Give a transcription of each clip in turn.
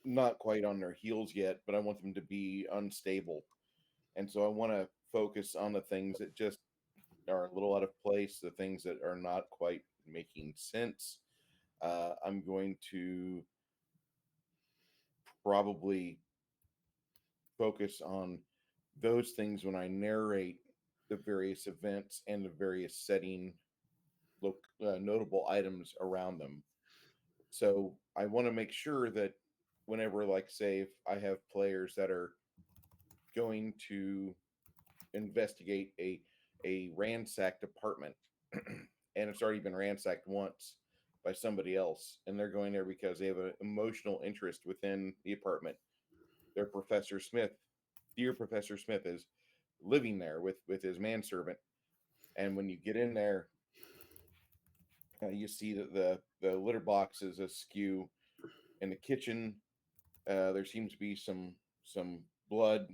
not quite on their heels yet, but I want them to be unstable. And so I want to focus on the things that just are a little out of place, the things that are not quite making sense. I'm going to probably focus on those things when I narrate the various events and the various setting notable items around them. So I want to make sure that whenever, like, say, if I have players that are going to investigate a ransacked apartment, and it's already been ransacked once by somebody else, and they're going there because they have an emotional interest within the apartment. Their Professor Smith, dear Professor Smith, is living there with his manservant, and when you get in there, you see that the litter box is askew in the kitchen. There seems to be some blood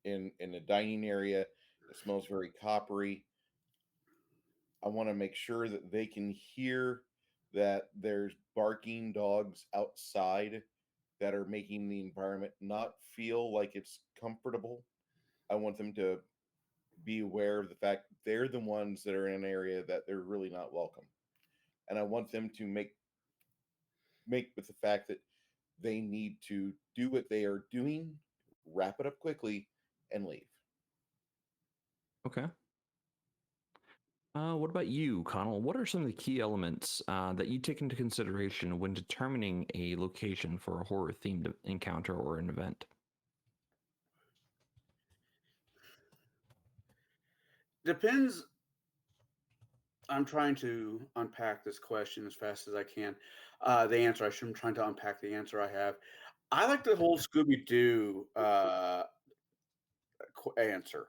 in the dining area. It smells very coppery. I want to make sure that they can hear that there's barking dogs outside that are making the environment not feel like it's comfortable. I want them to be aware of the fact they're the ones that are in an area that they're really not welcome. And I want them to make with the fact that they need to do what they are doing, wrap it up quickly, and leave. Okay. What about you, Connell? What are some of the key elements that you take into consideration when determining a location for a horror themed encounter or an event? Depends. I'm trying to unpack this question as fast as I can. The answer I'm trying to unpack the answer I have. I like the whole Scooby Doo answer.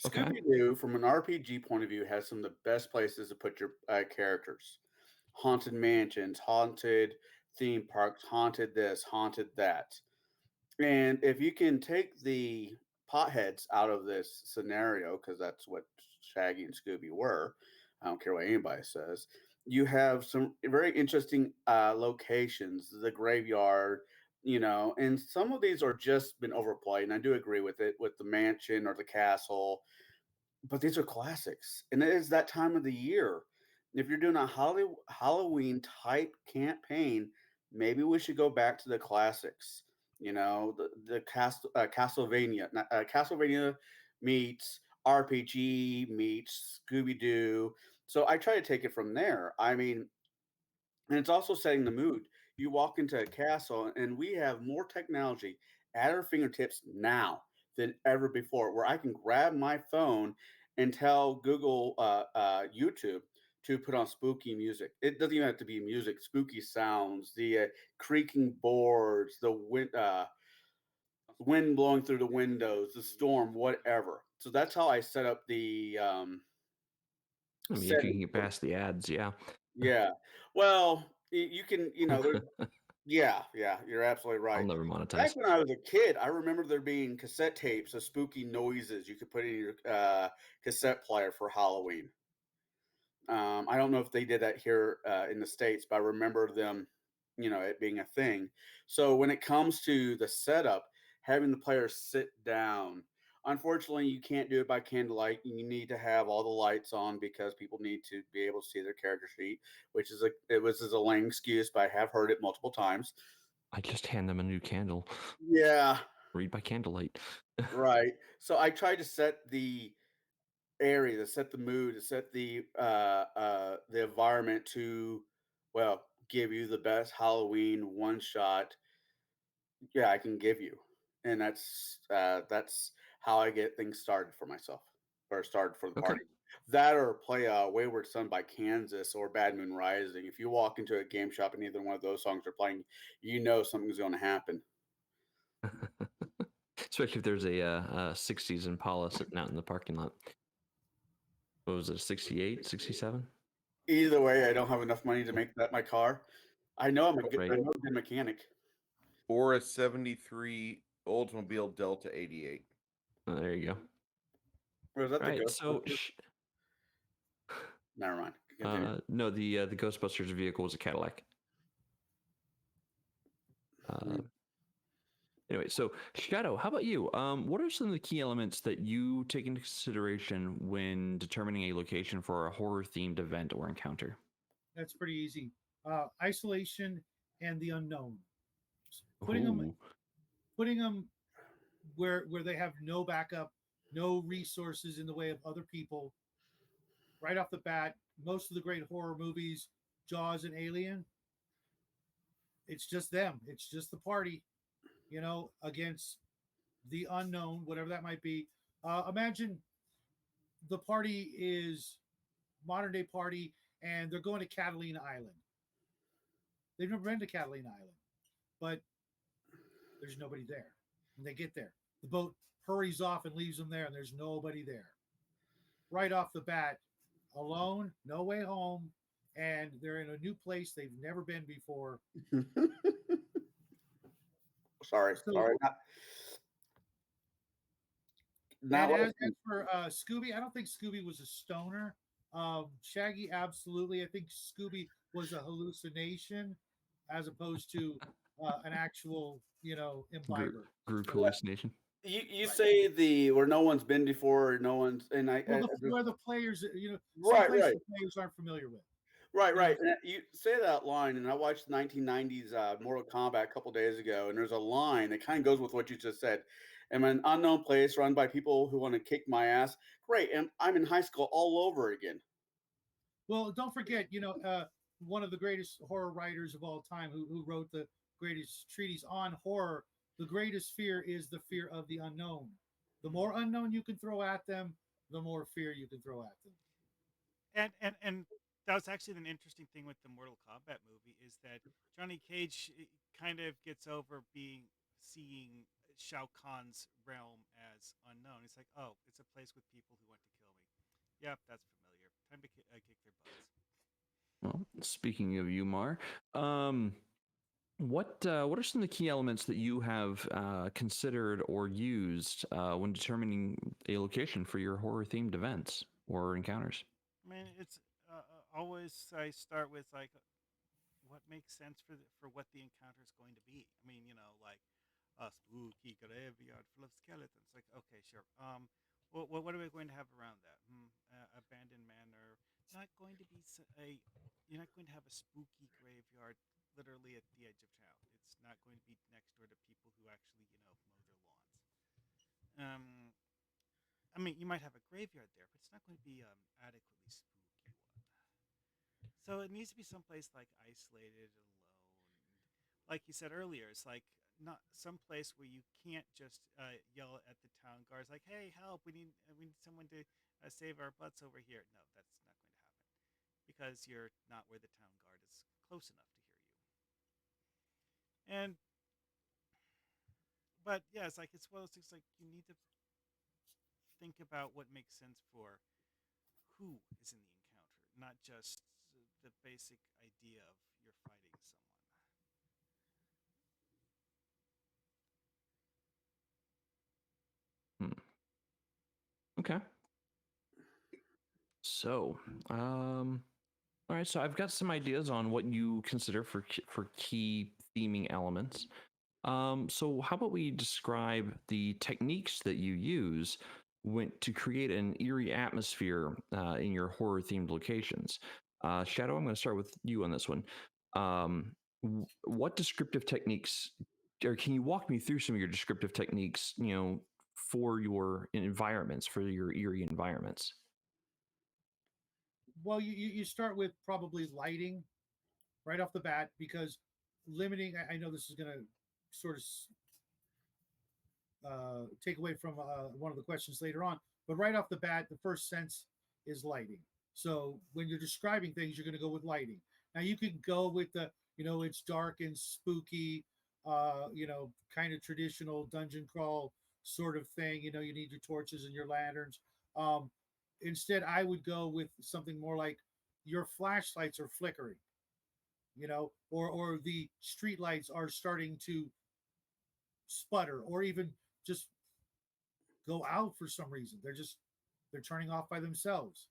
Okay. Scooby Doo, from an RPG point of view, has some of the best places to put your characters. Haunted mansions, haunted theme parks, haunted this, haunted that. And if you can take the potheads out of this scenario, because that's what Shaggy and Scooby were, I don't care what anybody says, you have some very interesting locations, the graveyard, and some of these are just been overplayed. And I do agree with it, with the mansion or the castle, but these are classics. And it is that time of the year. If you're doing a Halloween type campaign, maybe we should go back to the classics. Castlevania. Castlevania meets RPG meets Scooby Doo. So I try to take it from there. I mean, and it's also setting the mood. You walk into a castle, and we have more technology at our fingertips now than ever before, where I can grab my phone and tell Google, YouTube to put on spooky music. It doesn't even have to be music, spooky sounds, the creaking boards, the wind blowing through the windows, the storm, whatever. So that's how I set up the I mean, if you can setting. get past the ads, yeah. Yeah. Well, you can, yeah, you're absolutely I'll right. never Back monetize. when I was a kid, I remember there being cassette tapes of spooky noises you could put in your cassette player for Halloween. I don't know if they did that here in the States, but I remember them, it being a thing. So when it comes to the setup, having the players sit down, unfortunately, you can't do it by candlelight. You need to have all the lights on because people need to be able to see their character sheet, which is a lame excuse, but I have heard it multiple times. I just hand them a new candle. Yeah, Read by candlelight. right. So I try to set the area, to set the mood, to set the environment to, well, give you the best Halloween one shot. Yeah, I can give you, and that's how I get things started for myself, or started for the Okay. party. That or play Wayward Son by Kansas or Bad Moon Rising. If you walk into a game shop and either one of those songs are playing, you know something's going to happen. Especially if there's a 60s Impala sitting out in the parking lot. What was it, 68, 67? Either way, I don't have enough money to make that my car. I know Right. I know a good mechanic. Or a 73 Oldsmobile Delta 88. There you go. Or is that the Right. So, Ghostbusters? Never mind. Continue. no, the Ghostbusters vehicle was a Cadillac. right. So, Shadow, how about you? What are some of the key elements that you take into consideration when determining a location for a horror-themed event or encounter? That's pretty easy. Isolation and the unknown. Putting them Ooh, putting them where they have no backup, no resources in the way of other people. Right off the bat, most of the great horror movies, Jaws and Alien, it's just them. It's just the party, against the unknown, whatever that might be. Imagine the party is modern day party, and they're going to Catalina Island. They've never been to Catalina Island, but there's nobody there. When they get there, the boat hurries off and leaves them there, and there's nobody there. Right off the bat, alone, no way home, and they're in a new place they've never been before. Sorry, So, sorry. Not and what I as for Scooby, I don't think Scooby was a stoner. Shaggy, absolutely. I think Scooby was a hallucination as opposed to an actual, group imbiber. group So, hallucination. you right. say the where no one's been before, no one's and Well, where the players, some right, places right. the players aren't familiar with. Right, You know, right. And you say that line, and I watched the 1990s Mortal Kombat a couple days ago, and there's a line that kind of goes with what you just said. I'm in an unknown place run by people who want to kick my ass. Great, and I'm in high school all over again. well, don't forget, one of the greatest horror writers of all time, who wrote the greatest treatise on horror. The greatest fear is the fear of the unknown. The more unknown you can throw at them, the more fear you can throw at them. And that was actually an interesting thing with the Mortal Kombat movie is that Johnny Cage kind of gets over seeing Shao Kahn's realm as unknown. It's like, oh, it's a place with people who want to kill me. Yep, that's familiar. Time to kick their butts. Well, speaking of Umar, um, what are some of the key elements that you have considered or used when determining a location for your horror-themed events or encounters? I mean, it's always I start with like what makes sense for what the encounter is going to be. I mean, like a spooky graveyard full of skeletons. Like, okay, sure. What are we going to have around that? Abandoned manor. Not going to be You're not going to have a spooky graveyard literally at the edge of town. It's not going to be next door to people who actually mow their lawns. I mean, you might have a graveyard there, but it's not going to be adequately spooky one. So it needs to be someplace like isolated and alone. Like you said earlier, it's like not some place where you can't just yell at the town guards like, "Hey, help! We need someone to save our butts over here." No, that's not going to happen because you're not where the town guard is close enough to hear you. And but yeah, it's one of those things like you need to think about what makes sense for who is in the encounter, not just the basic idea of you're fighting someone. Hmm. Okay. So, all right. So I've got some ideas on what you consider for key theming elements. So how about we describe the techniques that you use to create an eerie atmosphere in your horror themed locations? Shadow, I'm going to start with you on this one. What descriptive techniques, or can you walk me through some of your descriptive techniques, for your environments, for your eerie environments? Well, you start with probably lighting right off the bat, because limiting. I know this is going to sort of take away from one of the questions later on. But right off the bat, the first sense is lighting. So when you're describing things, you're going to go with lighting. Now you could go with it's dark and spooky, kind of traditional dungeon crawl sort of thing. You need your torches and your lanterns. Instead, I would go with something more like your flashlights are flickering, or the street lights are starting to sputter, or even just go out for some reason. They're turning off by themselves,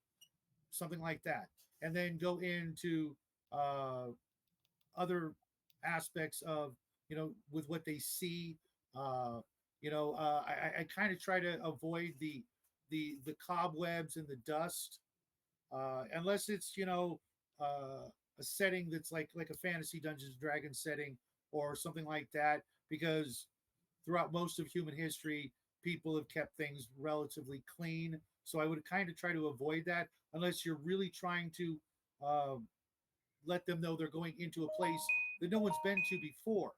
something like that, and then go into uh, other aspects of with what they see, Uh, I kind of try to avoid the cobwebs and the dust, unless it's a setting that's like a fantasy Dungeons and Dragons setting or something like that, because throughout most of human history, people have kept things relatively clean. So I would kind of try to avoid that unless you're really trying to uh, let them know they're going into a place that no one's been to before.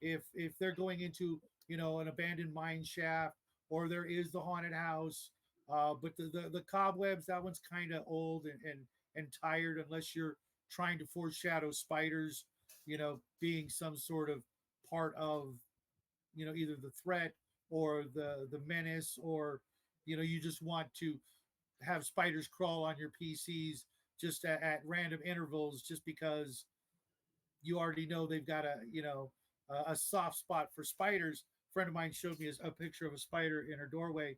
If they're going into an abandoned mine shaft, or there is the haunted house, but the cobwebs, that one's kind of old and tired, unless you're trying to foreshadow spiders, being some sort of part of either the threat or the menace, or you just want to have spiders crawl on your PCs just at random intervals, just because you already know they've got a soft spot for spiders. A friend of mine showed me a picture of a spider in her doorway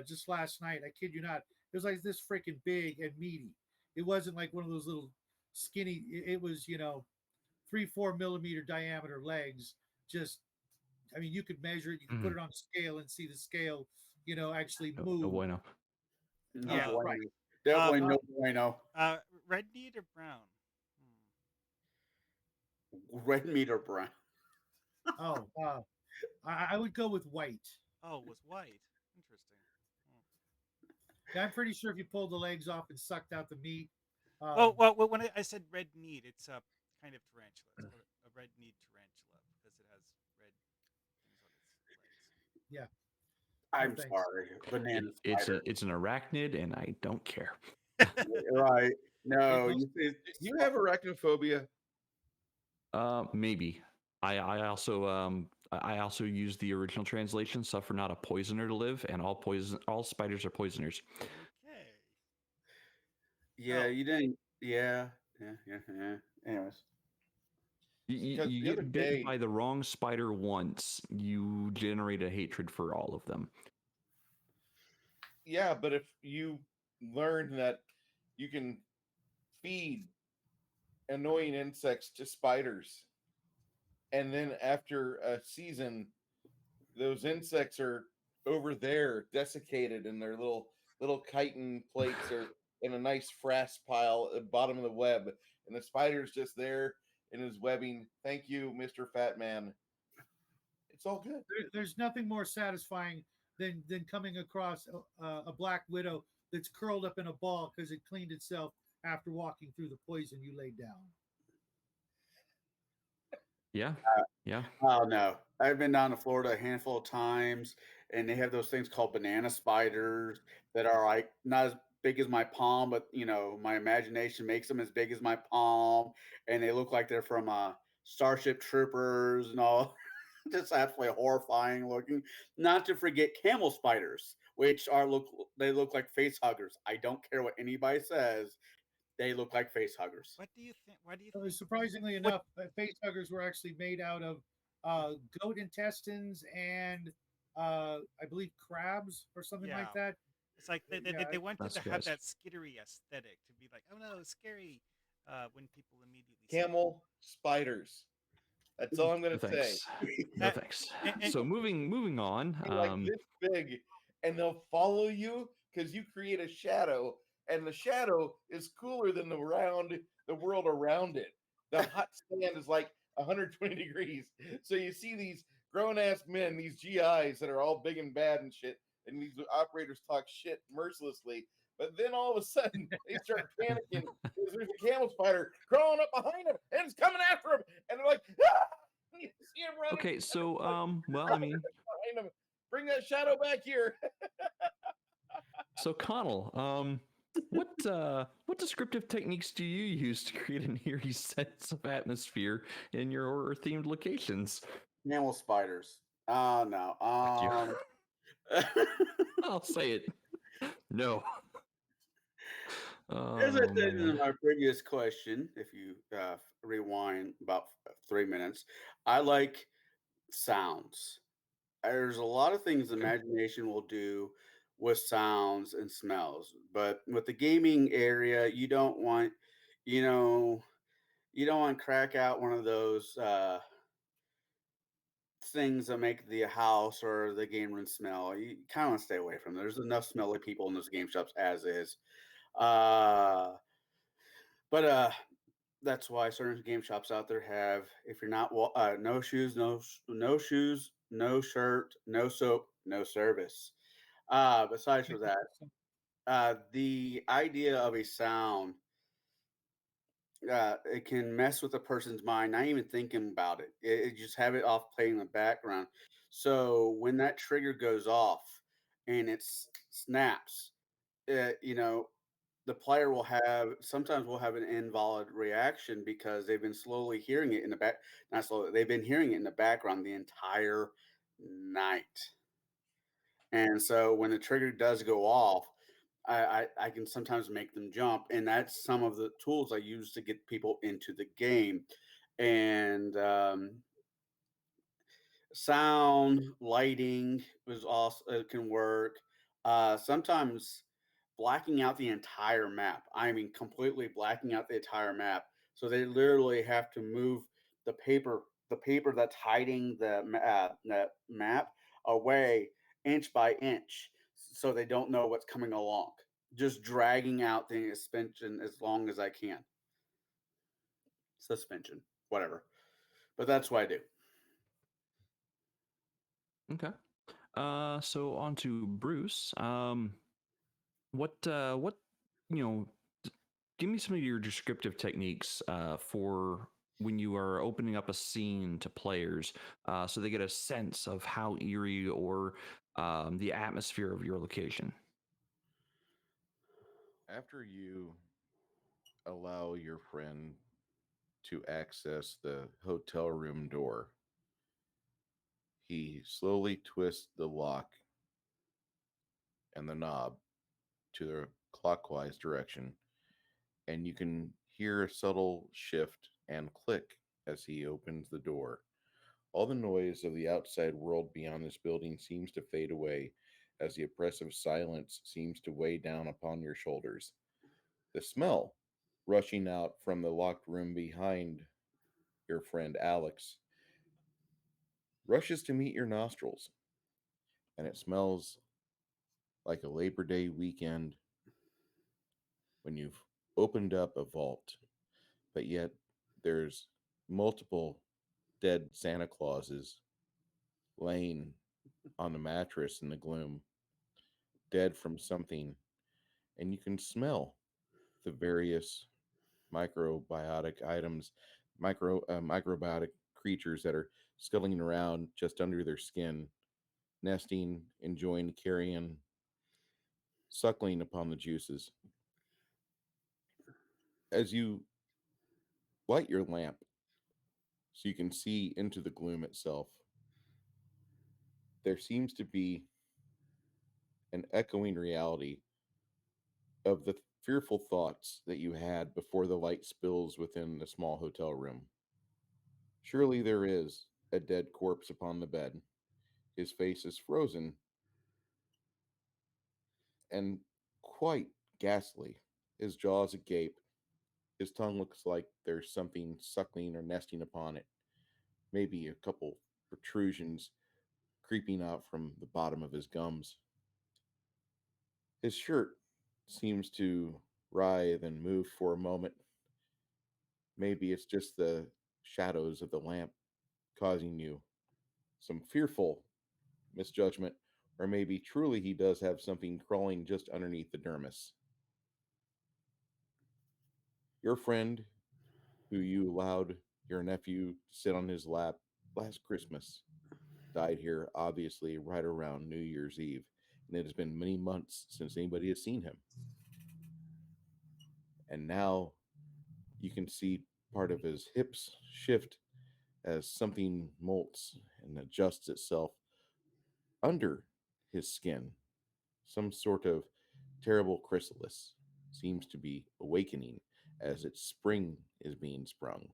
just last night. I kid you not. It was like this freaking big and meaty. It wasn't like one of those little skinny. It was 3-4 millimeter diameter legs. Just, I mean, you could measure it. You could put Mhm. it on a scale and see the scale, actually No, no move. bueno. No Yeah. bueno. Right. Definitely Uh, no bueno. red meat or brown? Red meat or brown? Oh, I would go with white. Oh, it was white. Interesting. Yeah, I'm pretty sure if you pulled the legs off and sucked out the meat, Well, when I said red meat, it's a kind of tarantula. It's called a red meat tarantula because it has red things on its legs. yeah, no I'm thanks. sorry. Banana It's spider. it's an arachnid, and I don't care. Right. It No, goes. you Do you have arachnophobia? Maybe. I also use the original translation: "Suffer not a poisoner to live," and all spiders are poisoners. Okay. yeah, Oh, you didn't. Yeah. Anyways. Because You the other get bit day, by the wrong spider once, you generate a hatred for all of them. yeah, but if you learn that you can feed annoying insects to spiders, and then after a season, those insects are over there desiccated, and their little chitin plates are in a nice frass pile at the bottom of the web, and the spider's just there in his webbing. Thank you, Mr. Fat Man. It's all good. There's nothing more satisfying than coming across a black widow that's curled up in a ball because it cleaned itself after walking through the poison you laid down. Yeah, yeah. Oh no, I've been down to Florida a handful of times, and they have those things called banana spiders that are like not as big as my palm, but my imagination makes them as big as my palm, and they look like they're from Starship Troopers and all. Just absolutely horrifying looking. Not to forget camel spiders, which they look like face huggers. I don't care what anybody says, they look like face huggers. what do you think? Why do you think? Surprisingly What? enough, face huggers were actually made out of goat intestines and I believe crabs or something like Yeah. that. It's like Yeah, they wanted Not to have surprised. that skittery aesthetic to be like, oh no, it's scary, when people immediately see it. Camel spiders. That's all I'm No gonna say. thanks. No Uh, thanks. and So moving on. They're like this big, and they'll follow you because you create a shadow, and the shadow is cooler than the world around it. The hot sand is like 120 degrees. So you see these grown ass men, these GIs that are all big and bad and shit, and these operators talk shit mercilessly. But then all of a sudden they start panicking because there's a camel spider crawling up behind them and it's coming after them, and they're like, ah! And you see him running. Okay, so well, I mean, Behind him. Bring that shadow back here. so Connell, what descriptive techniques do you use to create an eerie sense of atmosphere in your horror themed locations? Camel spiders. Oh no. Fuck you. I'll say it. No. As I Oh said in man. my previous question, if you rewind about 3 minutes, I like sounds. There's a lot of things Okay. imagination will do with sounds and smells, but with the gaming area, you know, you don't want to crack out one of those things that make the house or the game room smell, you kind of want to stay away from. There's enough smelly people in those game shops as is. Uh, but that's why certain game shops out there have, if you're not no shoes, no shoes, no shirt, no soap, no service. Besides for that, the idea of a sound, it can mess with a person's mind, not even thinking about it. It just have it off playing in the background. So when that trigger goes off and snaps, you know, the player will have sometimes will have an invalid reaction because they've been slowly hearing it in the back, not slowly, they've been hearing it in the background the entire night. And so when the trigger does go off, I can sometimes make them jump. And that's some of the tools I use to get people into the game. And sound, lighting was also can work. Sometimes blacking out the entire map. I mean, completely blacking out the entire map. So they literally have to move the paper that's hiding that map away inch by inch, so they don't know what's coming along. Just dragging out the suspension as long as I can. Suspension, whatever. But that's what I do. Okay. So on to Bruce. What you know? Give me some of your descriptive techniques for when you are opening up a scene to players, so they get a sense of how eerie or the atmosphere of your location. After you allow your friend to access the hotel room door, he slowly twists the lock and the knob to the clockwise direction, and you can hear a subtle shift and click as he opens the door. All the noise of the outside world beyond this building seems to fade away as the oppressive silence seems to weigh down upon your shoulders. The smell rushing out from the locked room behind your friend Alex rushes to meet your nostrils, and it smells like a Labor Day weekend when you've opened up a vault, but yet there's multiple dead Santa Clauses laying on the mattress in the gloom, dead from something, and you can smell the various microbiotic items, microbiotic creatures that are scuttling around just under their skin, nesting, enjoying carrion, suckling upon the juices. As you light your lamp so you can see into the gloom itself, there seems to be an echoing reality of the fearful thoughts that you had before the light spills within the small hotel room. Surely there is a dead corpse upon the bed. His face is frozen and quite ghastly, his jaws agape. His tongue looks like there's something suckling or nesting upon it, maybe a couple protrusions creeping out from the bottom of his gums. His shirt seems to writhe and move for a moment. Maybe it's just the shadows of the lamp causing you some fearful misjudgment, or maybe truly he does have something crawling just underneath the dermis. Your friend, who you allowed your nephew to sit on his lap last Christmas, died here obviously right around New Year's Eve, and it has been many months since anybody has seen him. And now you can see part of his hips shift as something molts and adjusts itself under his skin. Some sort of terrible chrysalis seems to be awakening as its spring is being sprung.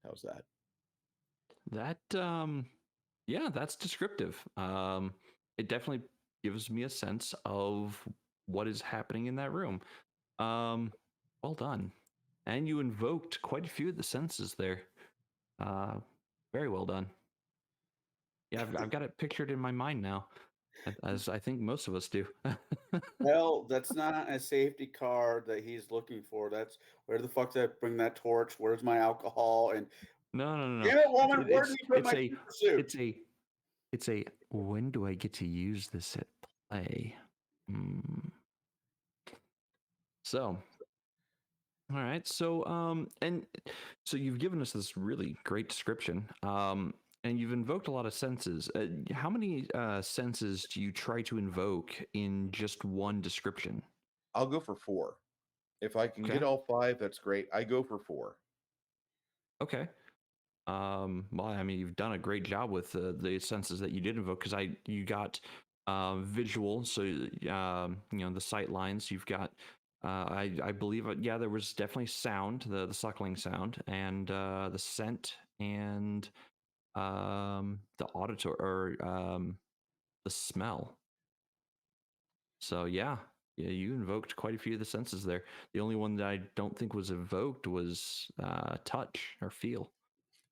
How's that? That yeah, that's descriptive. It definitely gives me a sense of what is happening in that room. Um, well done. And you invoked quite a few of the senses there. Uh, very well done. Yeah, I've got it pictured in my mind now, as I think most of us do. Well, that's not a safety card that he's looking for. That's where the fuck did I bring that torch? Where's my alcohol? And No, no, no, no. damn it, woman, where did It's you put my super suit? it's a when do I get to use this at play? Hmm. So, all right. So you've given us this really great description. And you've invoked a lot of senses. How many senses do you try to invoke in just one description? I'll go for 4. If I can Okay. get all 5, that's great. I go for 4. Okay. Well, I mean, you've done a great job with the senses that you did invoke because you got visual, so the sight lines. You've got, I believe, yeah, there was definitely sound, the suckling sound, and the scent, and the auditor or the smell. So yeah, you invoked quite a few of the senses there. The only one that I don't think was evoked was touch or feel.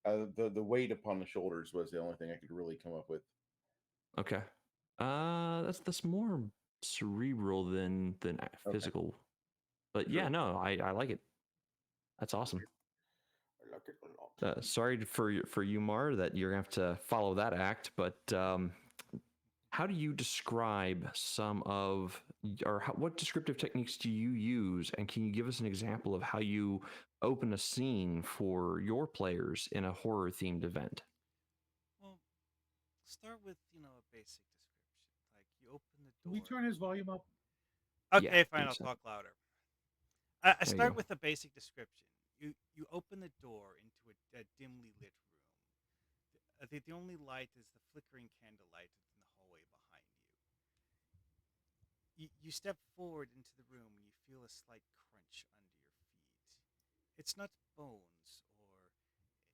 The weight upon the shoulders was the only thing I could really come up with. Okay. That's more cerebral than Okay. physical. But True. yeah, no, I like it. That's awesome. I like it a lot. Sorry for you, Mar, that you're gonna have to follow that act. But how do you describe some of, or what descriptive techniques do you use? And can you give us an example of how you open a scene for your players in a horror themed event? Well, start with a basic description. Like you open the Can we door. turn his volume up? Yeah, Okay, fine. I'll 100%. talk louder. I There you start go. with a basic description. You open the door into a dimly lit room. The only light is the flickering candlelight in the hallway behind you. You step forward into the room and you feel a slight crunch under your feet. It's not bones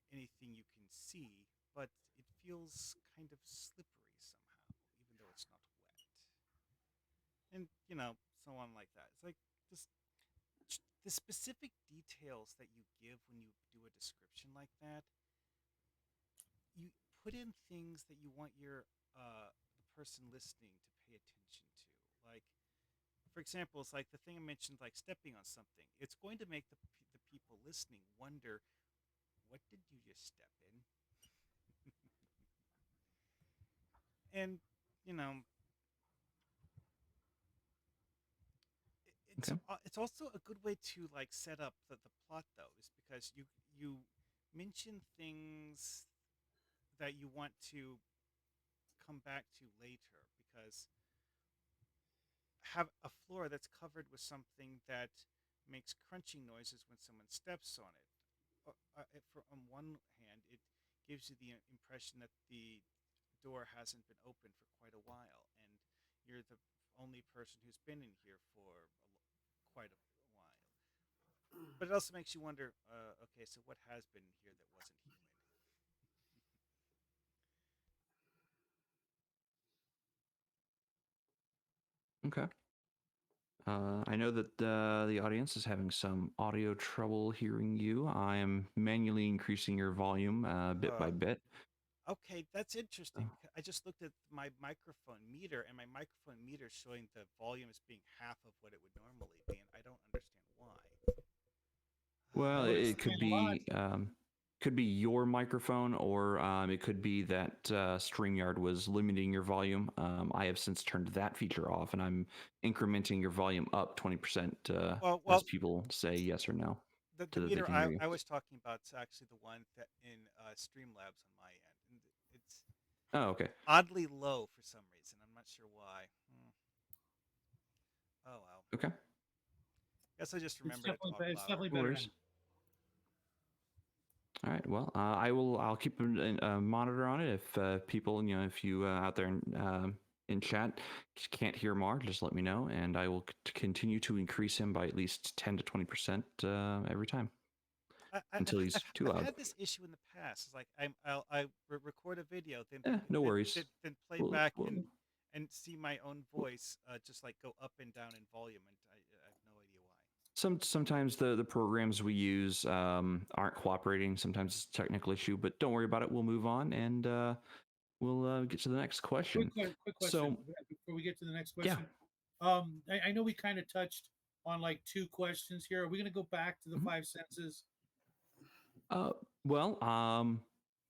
or anything you can see, but it feels kind of slippery somehow, even though it's not wet. And, so on like that. It's like just the specific details that you give when you do a description like that, you put in things that you want the person listening to pay attention to. Like, for example, it's like the thing I mentioned, like stepping on something. It's going to make the people listening wonder, what did you just step in? And you know, Okay. it's also a good way to like set up the plot though, is because you mention things that you want to come back to later, because have a floor that's covered with something that makes crunching noises when someone steps on it. On one hand, it gives you the impression that the door hasn't been open for quite a while, and you're the only person who's been in here for quite a while. But it also makes you wonder, okay, so what has been in here that wasn't human? Okay. I know that the audience is having some audio trouble hearing you. I am manually increasing your volume bit by bit. Okay, that's interesting. Oh. I just looked at my microphone meter, and my microphone meter is showing the volume as being half of what it would normally be, and I don't understand why. Well, Notice it the lot. could be your microphone, or it could be that StreamYard was limiting your volume. I have since turned that feature off, and I'm incrementing your volume up 20% Well, as well, people say yes or no the so that they meter can hear you. I was talking about is actually the one that in Streamlabs on my end, and it's Oh, okay. oddly low for some reason. I'm not sure why. Oh well. Okay. Guess I just It's remembered to talk it's louder. definitely No better worries. now. All right. Well, I'll keep a monitor on it. If people, if you out there in chat can't hear Mark, just let me know, and I will continue to increase him by at least 10 to 20% every time until he's too I've loud. had this issue in the past. It's like I record a video, No worries. then play We'll, back we'll, and see my own voice just like go up and down in volume, and I have no idea why. sometimes the programs we use aren't cooperating. Sometimes it's a technical issue, but don't worry about it. We'll move on, and we'll get to the next question. Quick So, question before we get to the next yeah. question. I know we kind of touched on like 2 questions here. Are we going to go back to the Mhm. 5 senses? Well,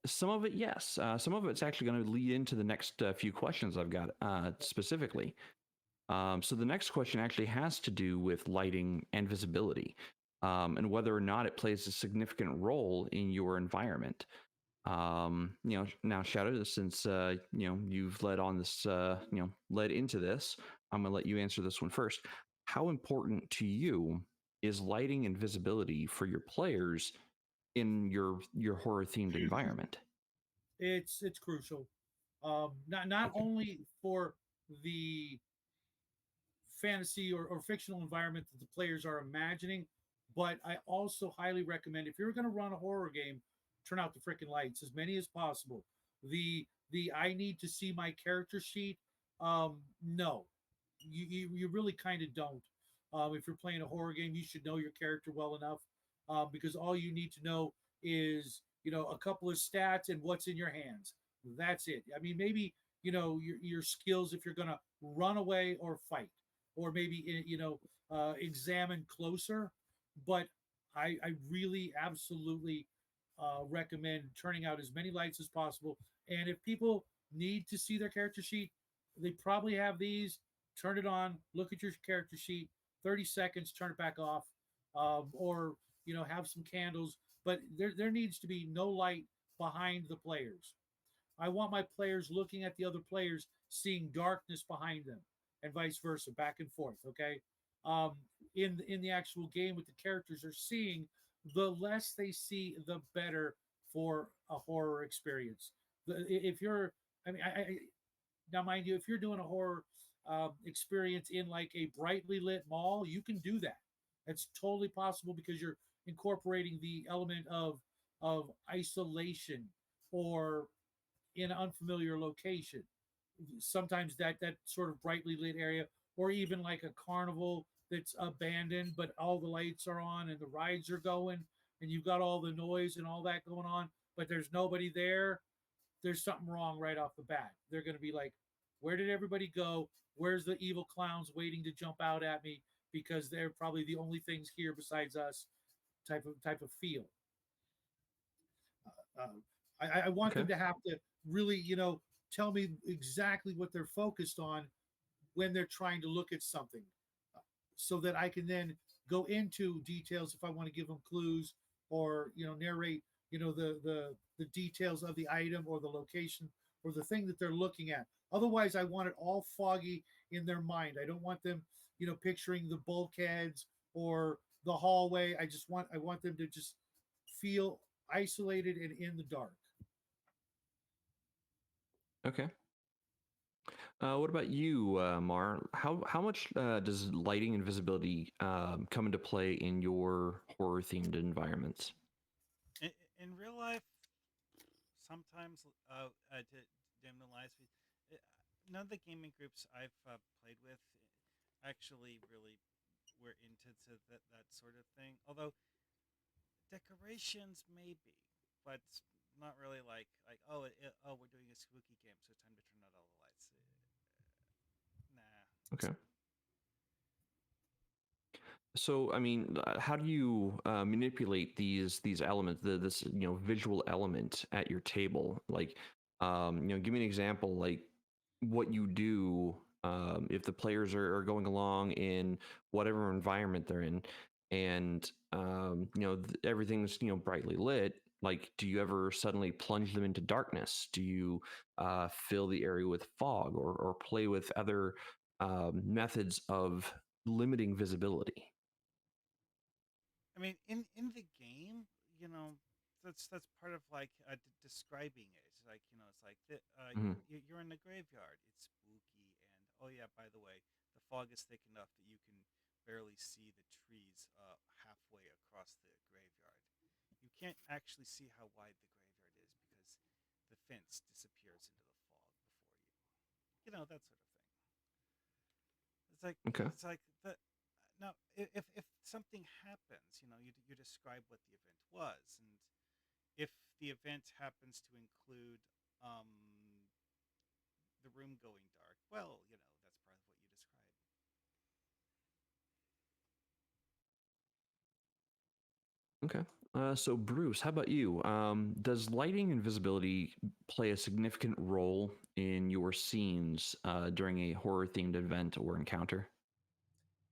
some of it, yes. Some of it's actually going to lead into the next few questions I've got specifically. So the next question actually has to do with lighting and visibility, and whether or not it plays a significant role in your environment. Now Shadow, since you've led on this, led into this, I'm gonna let you answer this one first. How important to you is lighting and visibility for your players in your horror themed environment? It's crucial. Not Okay. only for the fantasy or fictional environment that the players are imagining, but I also highly recommend, if you're going to run a horror game, turn out the freaking lights, as many as possible. The I need to see my character sheet. No, you really kind of don't. If you're playing a horror game, you should know your character well enough, because all you need to know is, a couple of stats and what's in your hands. That's it. I mean, maybe, your skills if you're going to run away or fight, or maybe, examine closer. But I really absolutely recommend turning out as many lights as possible. And if people need to see their character sheet, they probably have these. Turn it on, look at your character sheet, 30 seconds, turn it back off, or have some candles. But there needs to be no light behind the players. I want my players looking at the other players, seeing darkness behind them, and vice versa, back and forth. Okay, um, in the actual game, what the characters are seeing, the less they see, the better for a horror experience. If you're, I mean, now mind you, if you're doing a horror experience in like a brightly lit mall, you can do that. That's totally possible because you're incorporating the element of isolation, or in an unfamiliar location. Sometimes that sort of brightly lit area, or even like a carnival that's abandoned, but all the lights are on and the rides are going, and you've got all the noise and all that going on, but there's nobody there. There's something wrong right off the bat. They're going to be like, "Where did everybody go? Where's the evil clowns waiting to jump out at me? Because they're probably the only things here besides us." Type of feel. I want Okay. them to have to really, tell me exactly what they're focused on when they're trying to look at something, so that I can then go into details if I want to give them clues, or narrate, the details of the item or the location or the thing that they're looking at. Otherwise, I want it all foggy in their mind. I don't want them, picturing the bulkheads or the hallway. I want them to just feel isolated and in the dark. Okay. What about you, Mar? How much does lighting and visibility come into play in your horror themed environments? In real life, sometimes to dim the lights. None of the gaming groups I've played with actually really were into that sort of thing. Although decorations maybe, but not really like oh we're doing a spooky game, so it's time to turn out all the lights. Nah. Okay. So, I mean, how do you manipulate these elements, this visual element at your table? Like, give me an example, like what you do if the players are going along in whatever environment they're in, and everything's brightly lit. Like, do you ever suddenly plunge them into darkness? Do you fill the area with fog, or play with other methods of limiting visibility? I mean, in the game, that's part of like describing it. It's like it's like Mhm. you're in the graveyard. It's spooky, and oh yeah, by the way, the fog is thick enough that you can barely see the trees halfway across the graveyard. You can't actually see how wide the graveyard is because the fence disappears into the fog before you. That sort of thing. It's like Okay. it's like the now if something happens, you describe what the event was, and if the event happens to include um room going dark. Well, that's part of what you described. Okay. So Bruce, how about you? Does lighting and visibility play a significant role in your scenes during a horror-themed event or encounter?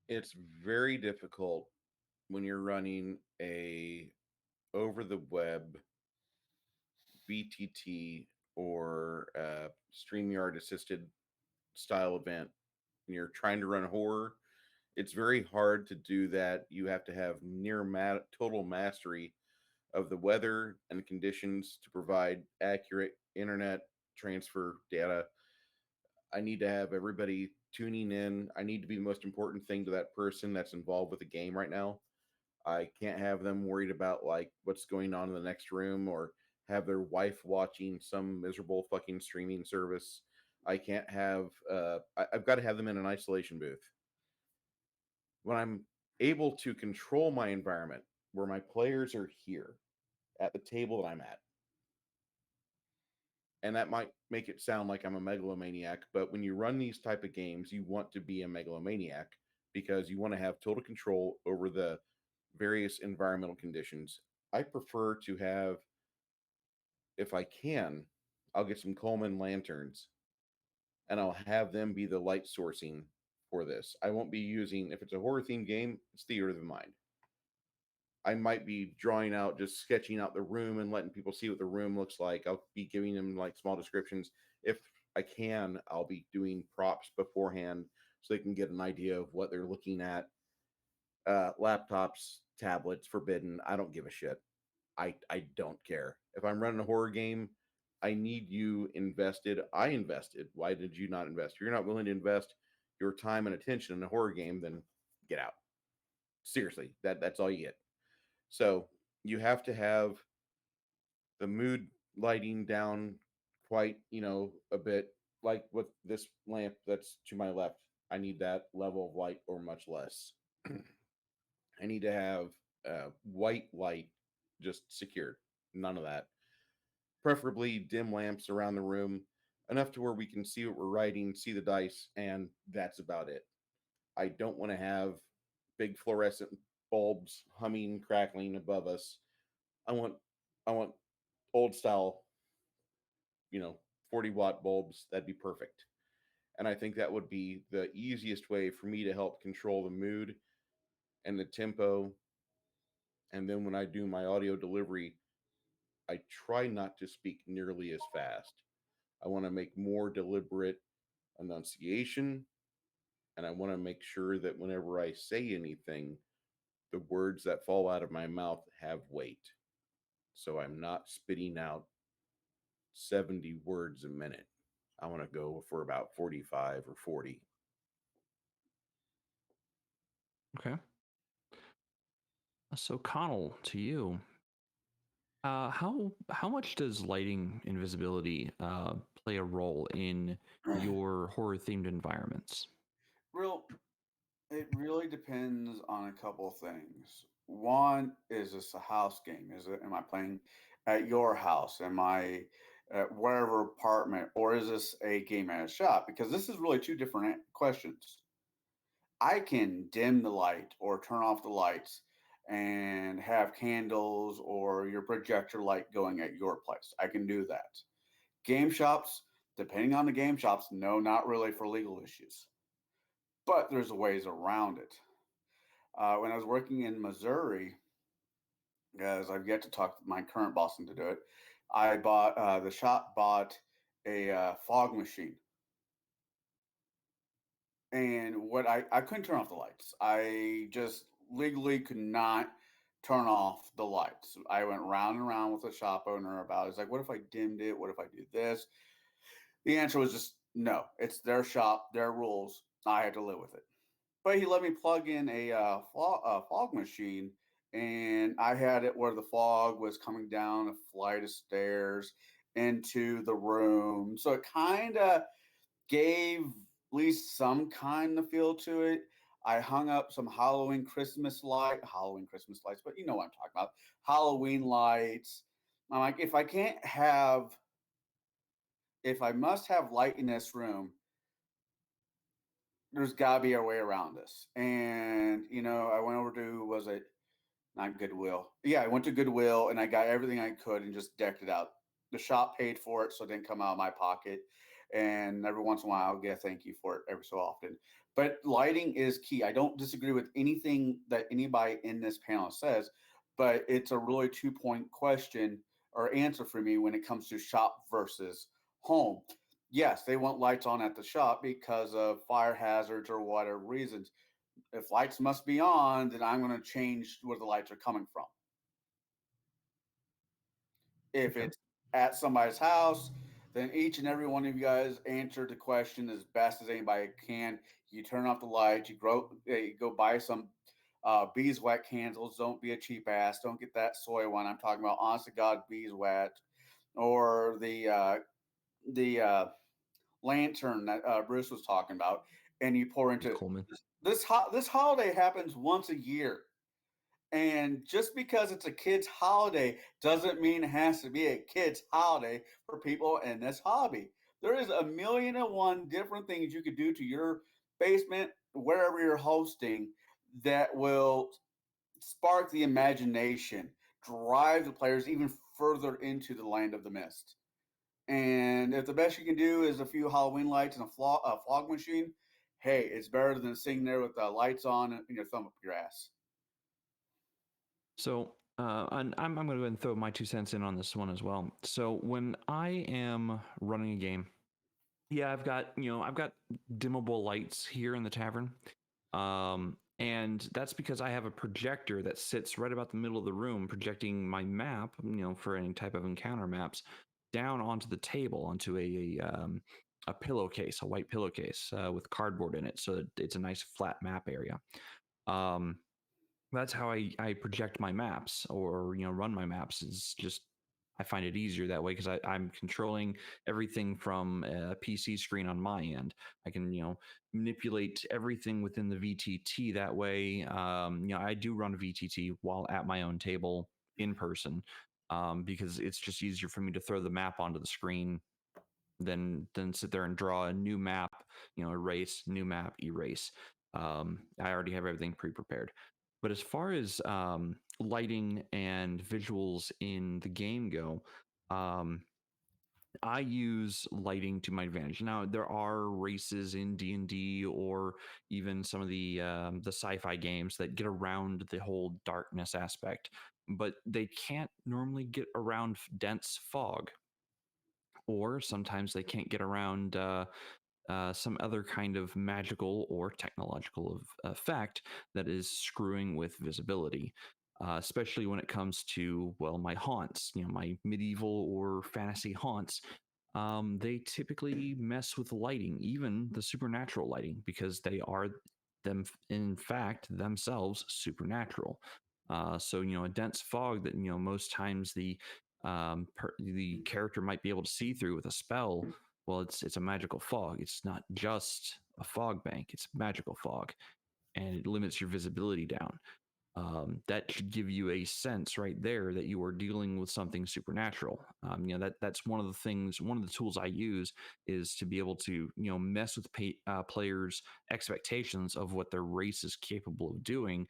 It's very difficult when you're running a over the web BTT or StreamYard assisted style event and you're trying to run horror. It's very hard to do that. You have to have total mastery of the weather and conditions to provide accurate internet transfer data. I need to have everybody tuning in. I need to be the most important thing to that person that's involved with the game right now. I can't have them worried about like what's going on in the next room or have their wife watching some miserable fucking streaming service. I can't have I've got to have them in an isolation booth. When I'm able to control my environment where my players are here at the table that I'm at, and that might make it sound like I'm a megalomaniac, but when you run these type of games, you want to be a megalomaniac because you want to have total control over the various environmental conditions. I prefer to have, if I can, I'll get some Coleman lanterns and I'll have them be the light sourcing for this. I won't be using, if it's a horror themed game, it's theater of the mind. I might be drawing out, just sketching out the room and letting people see what the room looks like. I'll be giving them like small descriptions. If I can, I'll be doing props beforehand so they can get an idea of what they're looking at. Laptops, tablets, forbidden. I don't give a shit. I don't care. If I'm running a horror game, I need you invested. I invested. Why did you not invest? If you're not willing to invest your time and attention in a horror game, then get out. Seriously, that's all you get. So you have to have the mood lighting down quite, a bit. Like with this lamp that's to my left, I need that level of light or much less. I need to have white light just secured. None of that. Preferably dim lamps around the room, enough to where we can see what we're writing, see the dice, and that's about it. I don't want to have big fluorescent bulbs humming, crackling above us. I want I want old style, you know, 40-watt bulbs. That'd be perfect. And I think that would be the easiest way for me to help control the mood and the tempo. And then when I do my audio delivery, I try not to speak nearly as fast. I want to make more deliberate enunciation, and I want to make sure that whenever I say anything, the words that fall out of my mouth have weight. So I'm not spitting out 70 words a minute. I want to go for about 45 or 40. Okay. So Connell, to you, how much does lighting and visibility play a role in your horror themed environments? Real, it really depends on a couple of things. One, is this a house game? Am I playing at your house? Am I at wherever apartment, or is this a game at a shop? Because this is really two different questions. I can dim the light or turn off the lights and have candles or your projector light going at your place. I can do that. Game shops, depending on the game shops, no, not really for legal issues, but there's ways around it. When I was working in Missouri, as I've yet to talk my current boss into do it, the shop bought a fog machine. And I couldn't turn off the lights. I just legally could not turn off the lights. I went round and round with the shop owner about it. It's like, what if I dimmed it? What if I do this? The answer was just no. It's their shop, their rules. I had to live with it. But he let me plug in a fog machine, and I had it where the fog was coming down a flight of stairs into the room. So it kind of gave at least some kind of feel to it. I hung up some Halloween Christmas lights, but you know what I'm talking about. Halloween lights. I'm like, if I can't have if I must have light in this room, there's got to be a way around this. And I went over to, was it not Goodwill? Yeah, I went to Goodwill and I got everything I could and just decked it out. The shop paid for it, so it didn't come out of my pocket. And every once in a while, I'll get a thank you for it every so often. But lighting is key. I don't disagree with anything that anybody in this panel says, but it's a really 2-point question or answer for me when it comes to shop versus home. Yes, they want lights on at the shop because of fire hazards or whatever reasons. If lights must be on, then I'm going to change where the lights are coming from. If Okay. it's at somebody's house, then each and every one of you guys answered the question as best as anybody can. You turn off the lights, you go buy some beeswax candles. Don't be a cheap ass. Don't get that soy one. I'm talking about honest to God beeswax, or the lantern that Bruce was talking about, and you pour into Coleman. this holiday happens once a year. And just because it's a kid's holiday doesn't mean it has to be a kid's holiday for people in this hobby. There is a million and one different things you could do to your basement, wherever you're hosting, that will spark the imagination, drive the players even further into the land of the mist. And if the best you can do is a few Halloween lights and a fog machine, hey, it's better than sitting there with the lights on and your thumb up your ass. So, and I'm going to go ahead and throw my 2 cents in on this one as well. So, when I am running a game, yeah, I've got dimmable lights here in the tavern, and that's because I have a projector that sits right about the middle of the room, projecting my map, for any type of encounter maps, down onto the table, onto a pillowcase, a white pillowcase with cardboard in it, so that it's a nice flat map area. Um, that's how I project my maps, or run my maps. Is just, I find it easier that way because I'm controlling everything from a PC screen on my end. I can manipulate everything within the VTT that way. I do run VTT while at my own table in person, because it's just easier for me to throw the map onto the screen than sit there and draw a new map, erase, new map, erase. I already have everything pre-prepared. But as far as lighting and visuals in the game go, um, I use lighting to my advantage. Now, there are races in D&D or even some of the sci-fi games that get around the whole darkness aspect, but they can't normally get around dense fog, or sometimes they can't get around some other kind of magical or technological effect that is screwing with visibility. Especially when it comes to, well, my haunts, my medieval or fantasy haunts, they typically mess with lighting, even the supernatural lighting, because they are them in fact themselves supernatural. So a dense fog that most times the character might be able to see through with a spell. Well, it's a magical fog. It's not just a fog bank. It's magical fog, and it limits your visibility down. That should give you a sense right there that you are dealing with something supernatural. That's one of the things. One of the tools I use is to be able to mess with players' expectations of what their race is capable of doing,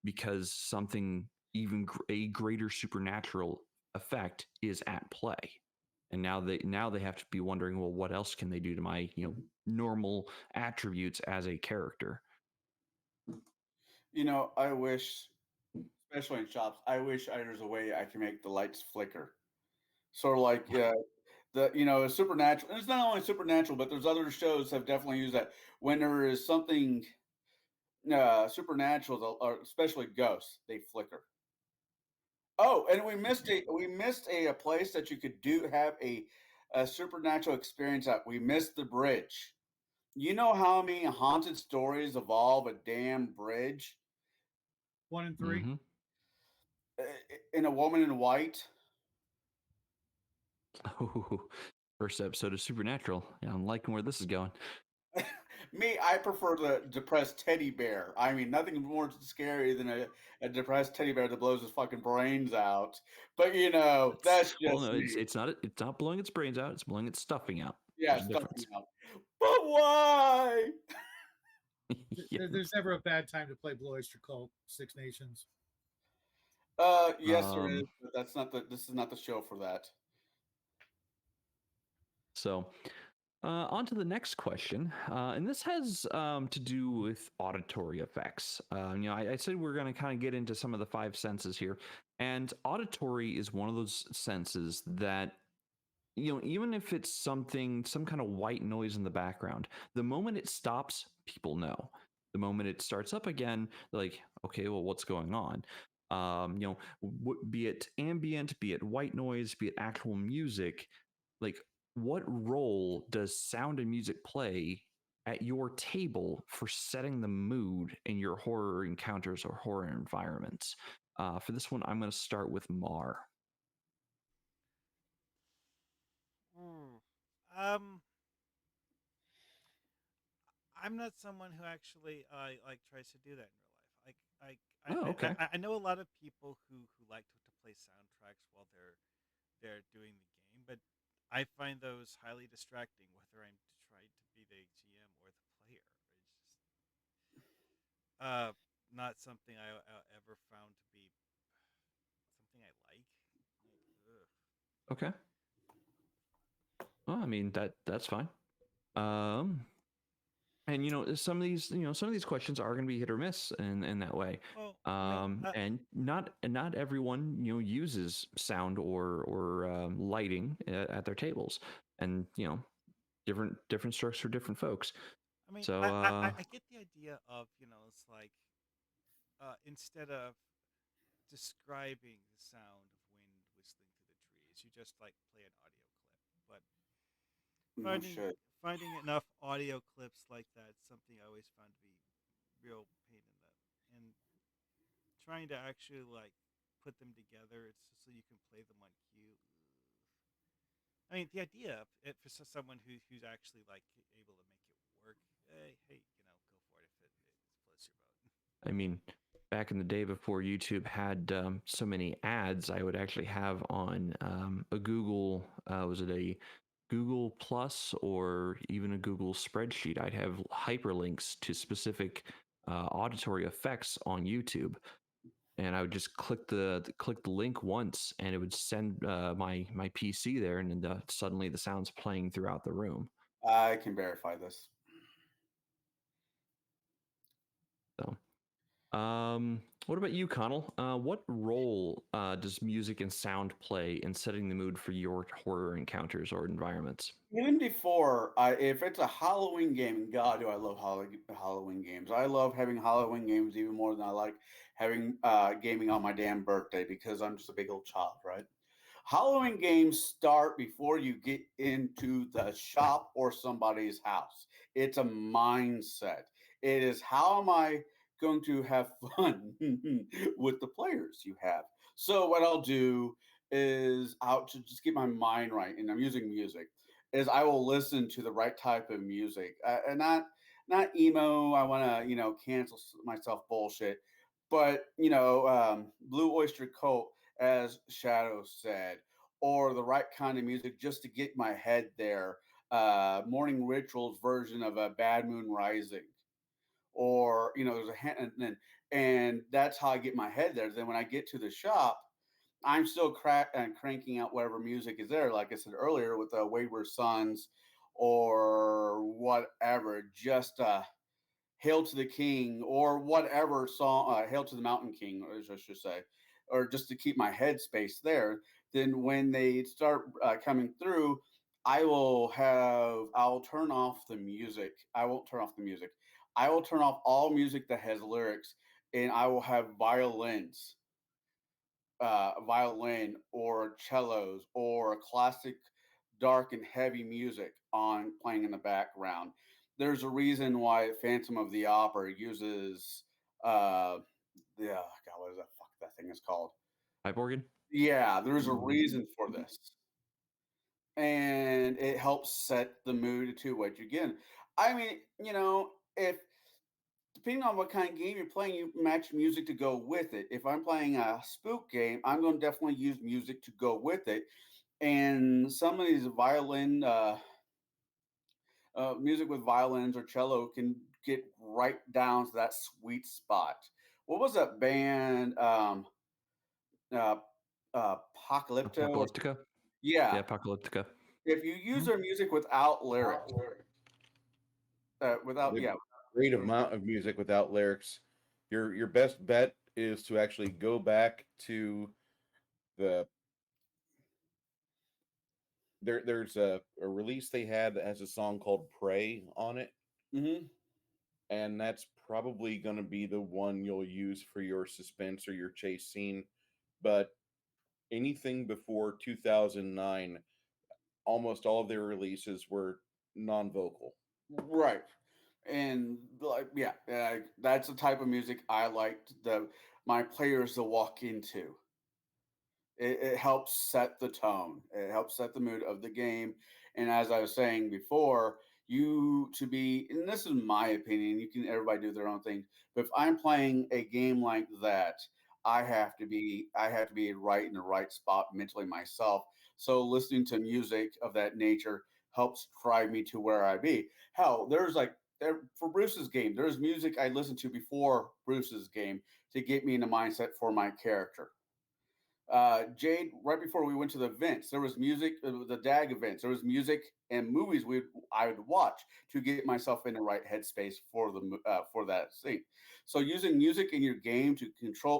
because something even a greater supernatural effect is at play. And now they have to be wondering, well, what else can they do to my normal attributes as a character? I wish, especially in shops, I wish there's a way I can make the lights flicker. Sort of like supernatural. And it's not only supernatural, but there's other shows have definitely used that. When there is something supernatural, or especially ghosts, they flicker. Oh, and we missed a place that you could have a supernatural experience at. We missed the bridge. You know how many haunted stories evolve a damn bridge? 1 and 3. Mm-hmm. In A Woman in White. Oh, first episode of Supernatural. Yeah, I'm liking where this is going. Me, I prefer the depressed teddy bear. I mean, nothing more scary than a depressed teddy bear that blows his fucking brains out. But that's Well, just no, me. it's not blowing its brains out. It's blowing its stuffing out. Yeah, There's a stuffing difference. out. But why? Yeah. There's never a bad time to play Blue Oyster Cult Six Nations. Yes, there is, but that's not the. This is not the show for that. So, on to the next question, and this has to do with auditory effects. I said we're going to kind of get into some of the five senses here, and auditory is one of those senses that, even if it's some kind of white noise in the background, the moment it stops, people know. The moment it starts up again, they're like, okay, well, what's going on? Be it ambient, be it white noise, be it actual music, like, what role does sound and music play at your table for setting the mood in your horror encounters or horror environments? For this one, I'm going to start with Mar. Um, I'm not someone who actually like tries to do that in real life. Oh, okay. I know a lot of people who like to play soundtracks while they're doing the game, but I find those highly distracting, whether I'm trying to be the GM or the player. It's just not something I ever found to be something I like. Ugh. Okay. Well, I mean that's fine. Um, and some of these questions are going to be hit or miss in that way. Well, And not everyone uses sound or lighting at their tables, and different strokes for different folks. I mean, So I get the idea of it's like instead of describing the sound of wind whistling through the trees, you just like play an audio clip. But No finding shit. finding enough audio clips like that is something I always found to be real pain in the and trying to actually like put them together. It's just so you can play them on cue. I mean, the idea of it for someone who's actually like able to make it work. Hey, go for it if it floats your boat. I mean, back in the day before YouTube had so many ads, I would actually have on a Google, was it a Google Plus or even a Google spreadsheet? I'd have hyperlinks to specific auditory effects on YouTube, and I would just click the link once, and it would send my PC there, and then suddenly the sound's playing throughout the room. I can verify this. So. What about you, Connell? What role does music and sound play in setting the mood for your horror encounters or environments? Even before, if it's a Halloween game, and God, do I love Halloween games. I love having Halloween games even more than I like having gaming on my damn birthday because I'm just a big old child, right? Halloween games start before you get into the shop or somebody's house. It's a mindset. It is how am I going to have fun with the players you have. So what I'll do is I'll to just get my mind right, and I'm using music. Is I will listen to the right type of music, and not emo. I want to cancel myself bullshit, but Blue Oyster Cult, as Shadow said, or the right kind of music just to get my head there. Morning Rituals version of a Bad Moon Rising, or there's and that's how I get my head there. Then when I get to the shop, I'm still cranking out whatever music is there. Like I said earlier, with the Wayward Sons or whatever, just Hail to the King or whatever song, Hail to the Mountain King, as I should say, or just to keep my headspace there. Then when they start coming through, I'll turn off the music. I won't turn off the music. I will turn off all music that has lyrics, and I will have violin or cellos or classic dark and heavy music on playing in the background. There's a reason why Phantom of the Opera uses yeah, God, what is that fuck that thing is called? Pipe organ? Yeah, there's a reason for this. And it helps set the mood to what you get. I mean, if depending on what kind of game you're playing, you match music to go with it. If I'm playing a spook game, I'm going to definitely use music to go with it. And some of these music with violins or cello can get right down to that sweet spot. What was that band? Uh, Apocalypto? Apocalyptica. Yeah. Yeah, Apocalyptica. If you use Mhm. their music without lyrics, The yeah, great amount of music without lyrics. Your best bet is to actually go back to the there's a release they had that has a song called Pray on it, hmm and that's probably going to be the one you'll use for your suspense or your chase scene. But anything before 2009, almost all of their releases were non-vocal. right. And like, yeah, that's the type of music I liked my players to walk into. It helps set the tone. It helps set the mood of the game. And as I was saying before, and this is my opinion, everybody do their own thing. But if I'm playing a game like that, I have to be right in the right spot mentally myself. So listening to music of that nature helps drive me to where I be. Hell, for Bruce's game, there's music I listened to before Bruce's game to get me in the mindset for my character. Jade, right before we went to the events, there was music, the DAG events. There was music and movies I would watch to get myself in the right headspace for that scene. So using music in your game to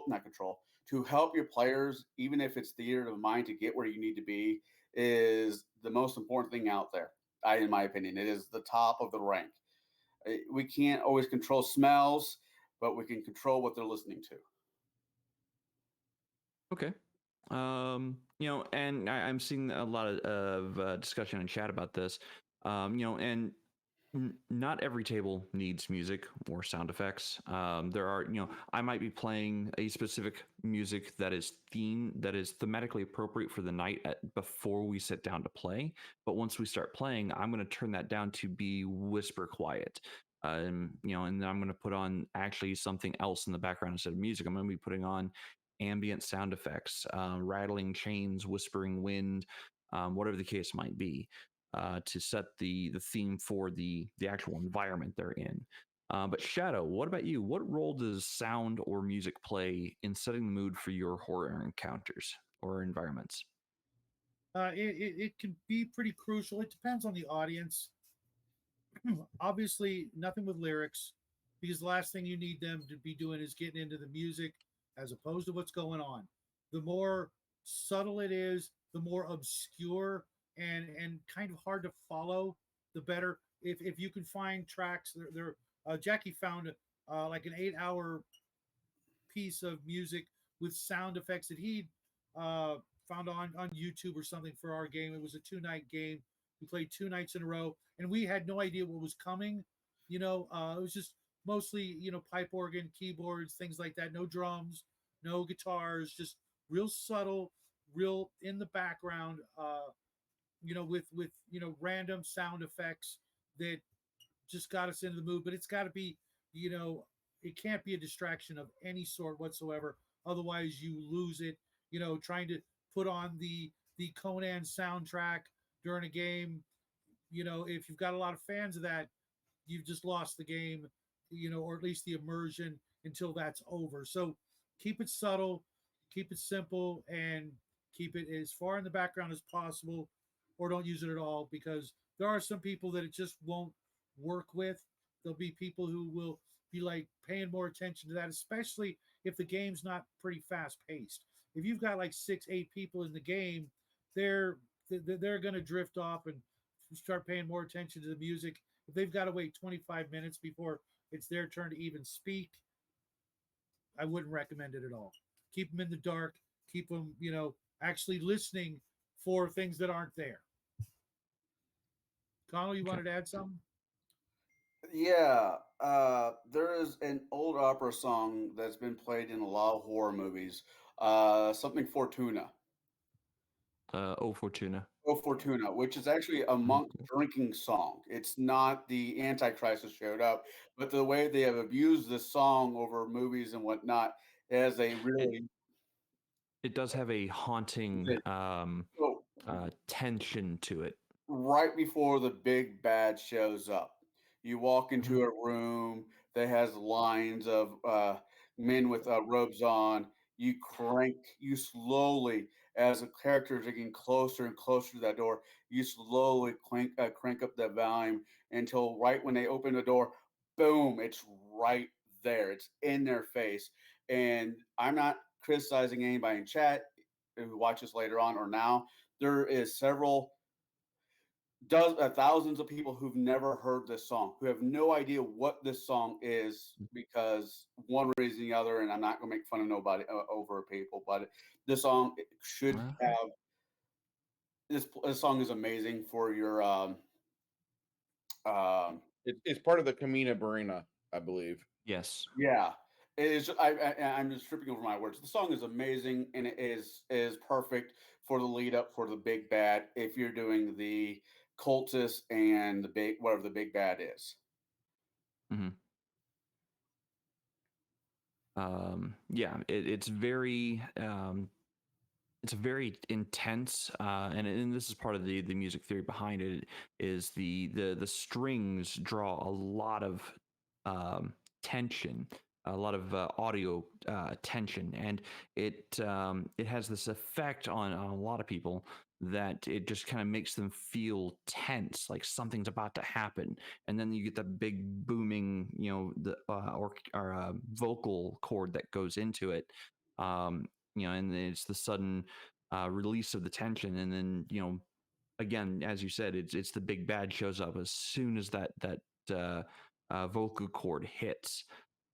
not control, to help your players, even if it's theater of mind, to get where you need to be, is the most important thing out there. In my opinion, it is the top of the rank. We can't always control smells, but we can control what they're listening to. Okay. And I'm seeing a lot of discussion in chat about this. And not every table needs music or sound effects. There are, I might be playing a specific music that is thematically appropriate for the night before we sit down to play. But once we start playing, I'm going to turn that down to be whisper quiet. And then I'm going to put on actually something else in the background instead of music. I'm going to be putting on ambient sound effects, rattling chains, whispering wind, whatever the case might be, to set the theme for the actual environment they're in. But Shadow, what about you? What role does sound or music play in setting the mood for your horror encounters or environments? It can be pretty crucial. It depends on the audience. Obviously, nothing with lyrics, because the last thing you need them to be doing is getting into the music as opposed to what's going on. The more subtle it is, the more obscure and kind of hard to follow, the better. If you can find tracks, Jackie found like an 8 hour piece of music with sound effects that he uh, found on YouTube or something for our game. It was a 2 night game. We played 2 nights in a row, and we had no idea what was coming. It was just mostly pipe organ, keyboards, things like that. No drums, no guitars, just real subtle, real in the background. With random sound effects that just got us into the mood. But it's got to be, you know, it can't be a distraction of any sort whatsoever. Otherwise, you lose it. Trying to put on the Conan soundtrack during a game. If you've got a lot of fans of that, you've just lost the game. Or at least the immersion until that's over. So keep it subtle, keep it simple, and keep it as far in the background as possible, or don't use it at all because there are some people that it just won't work with. There'll be people who will be like paying more attention to that, especially if the game's not pretty fast paced. If you've got like 6, 8 people in the game, they're they're going to drift off and start paying more attention to the music. If they've got to wait 25 minutes before it's their turn to even speak, I wouldn't recommend it at all. Keep them in the dark. Keep them, actually listening for things that aren't there. Connell, you Okay. wanted to add something? Yeah, there is an old opera song that's been played in a lot of horror movies. Something Fortuna. Oh, Fortuna. O Fortuna, which is actually a monk drinking song. It's not the Antichrist that showed up, but the way they have abused this song over movies and whatnot as a It really it does have a haunting so tension to it. right before the big bad shows up. You walk Mhm. into a room that has lines of men with robes on. You slowly, as the characters are getting closer and closer to that door, you slowly crank up the volume until right when they open the door, boom, it's right there. It's in their face. And I'm not criticizing anybody in chat who watches later on or now. There is several thousands of people who've never heard this song, who have no idea what this song is because one reason or the other, and I'm not going to make fun of nobody over people, but this song should Uh, have this song is amazing for your um It's part of the Camina Burina, I believe. yes. yeah. It is. I'm just tripping over my words. The song is amazing, and it is perfect for the lead up for the big bad. If you're doing the cultist and the big whatever the big bad is. Mhm. Yeah, it's very it's very intense, and this is part of the music theory behind it. Is the strings draw a lot of tension, a lot of audio tension, and it has this effect on a lot of people that it just kind of makes them feel tense, like something's about to happen, and then you get the big booming, the or vocal chord that goes into it. Um, and it's the sudden release of the tension, and then again, as you said, it's the big bad shows up as soon as that uh, vocal cord hits.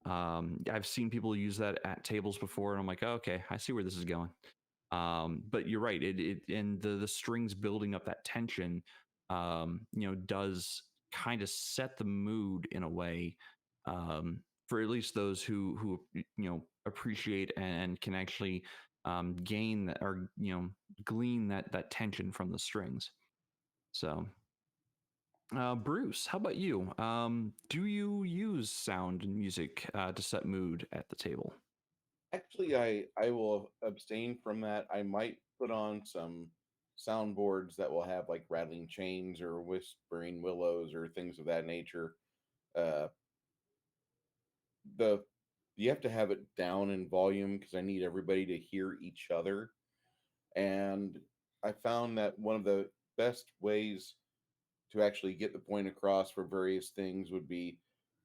I've seen people use that at tables before, and I'm like, oh, okay, I see where this is going. But you're right, it and the strings building up that tension, does kind of set the mood in a way, for at least those who appreciate and can actually gain that, or glean that tension from the strings. So Bruce, how about you? Do you use sound and music to set mood at the table? Actually, I will abstain from that. I might put on some soundboards that will have like rattling chains or whispering willows or things of that nature. Uh, the you have to have it down in volume because I need everybody to hear each other. And I found that one of the best ways to actually get the point across for various things would be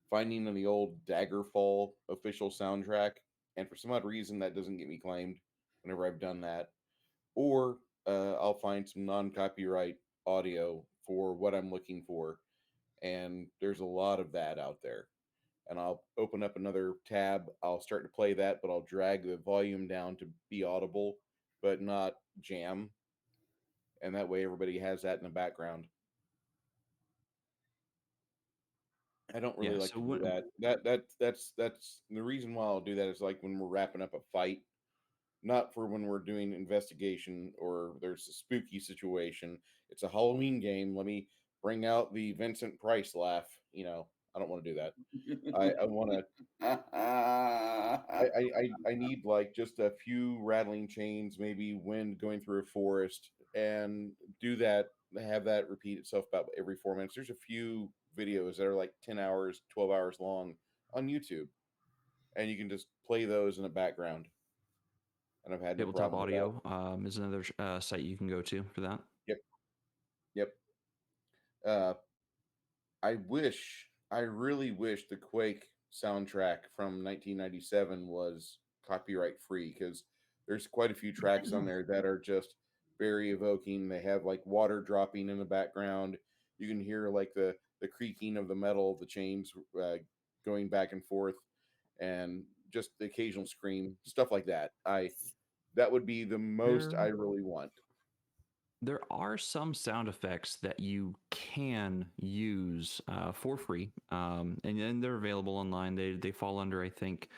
finding the old Daggerfall official soundtrack. And for some odd reason, that doesn't get me claimed whenever I've done that. Or I'll find some non copyright audio for what I'm looking for. And there's a lot of that out there. And I'll open up another tab. I'll start to play that, but I'll drag the volume down to be audible, but not jam. And that way everybody has that in the background. I don't really Yeah. like So to do that. That's the reason why I'll do that is like when we're wrapping up a fight, not for when we're doing investigation or there's a spooky situation. It's a Halloween game. Let me bring out the Vincent Price laugh. I don't want to do that. I want to. I need like just a few rattling chains, maybe wind going through a forest, and do that. Have that repeat itself about every 4 minutes. There's a few videos that are like 10 hours, 12 hours long on YouTube, and you can just play those in the background. And I've had no Tabletop problem with that. Audio is another site you can go to for that. Yep, yep. Uh, I really wish the Quake soundtrack from 1997 was copyright free because there's quite a few tracks on there that are just very evoking. They have like water dropping in the background. You can hear like the creaking of the metal, the chains going back and forth, and just the occasional scream, stuff like that. That would be the most I There really want. there are some sound effects that you can use for free, and they're available online. They fall under, I think,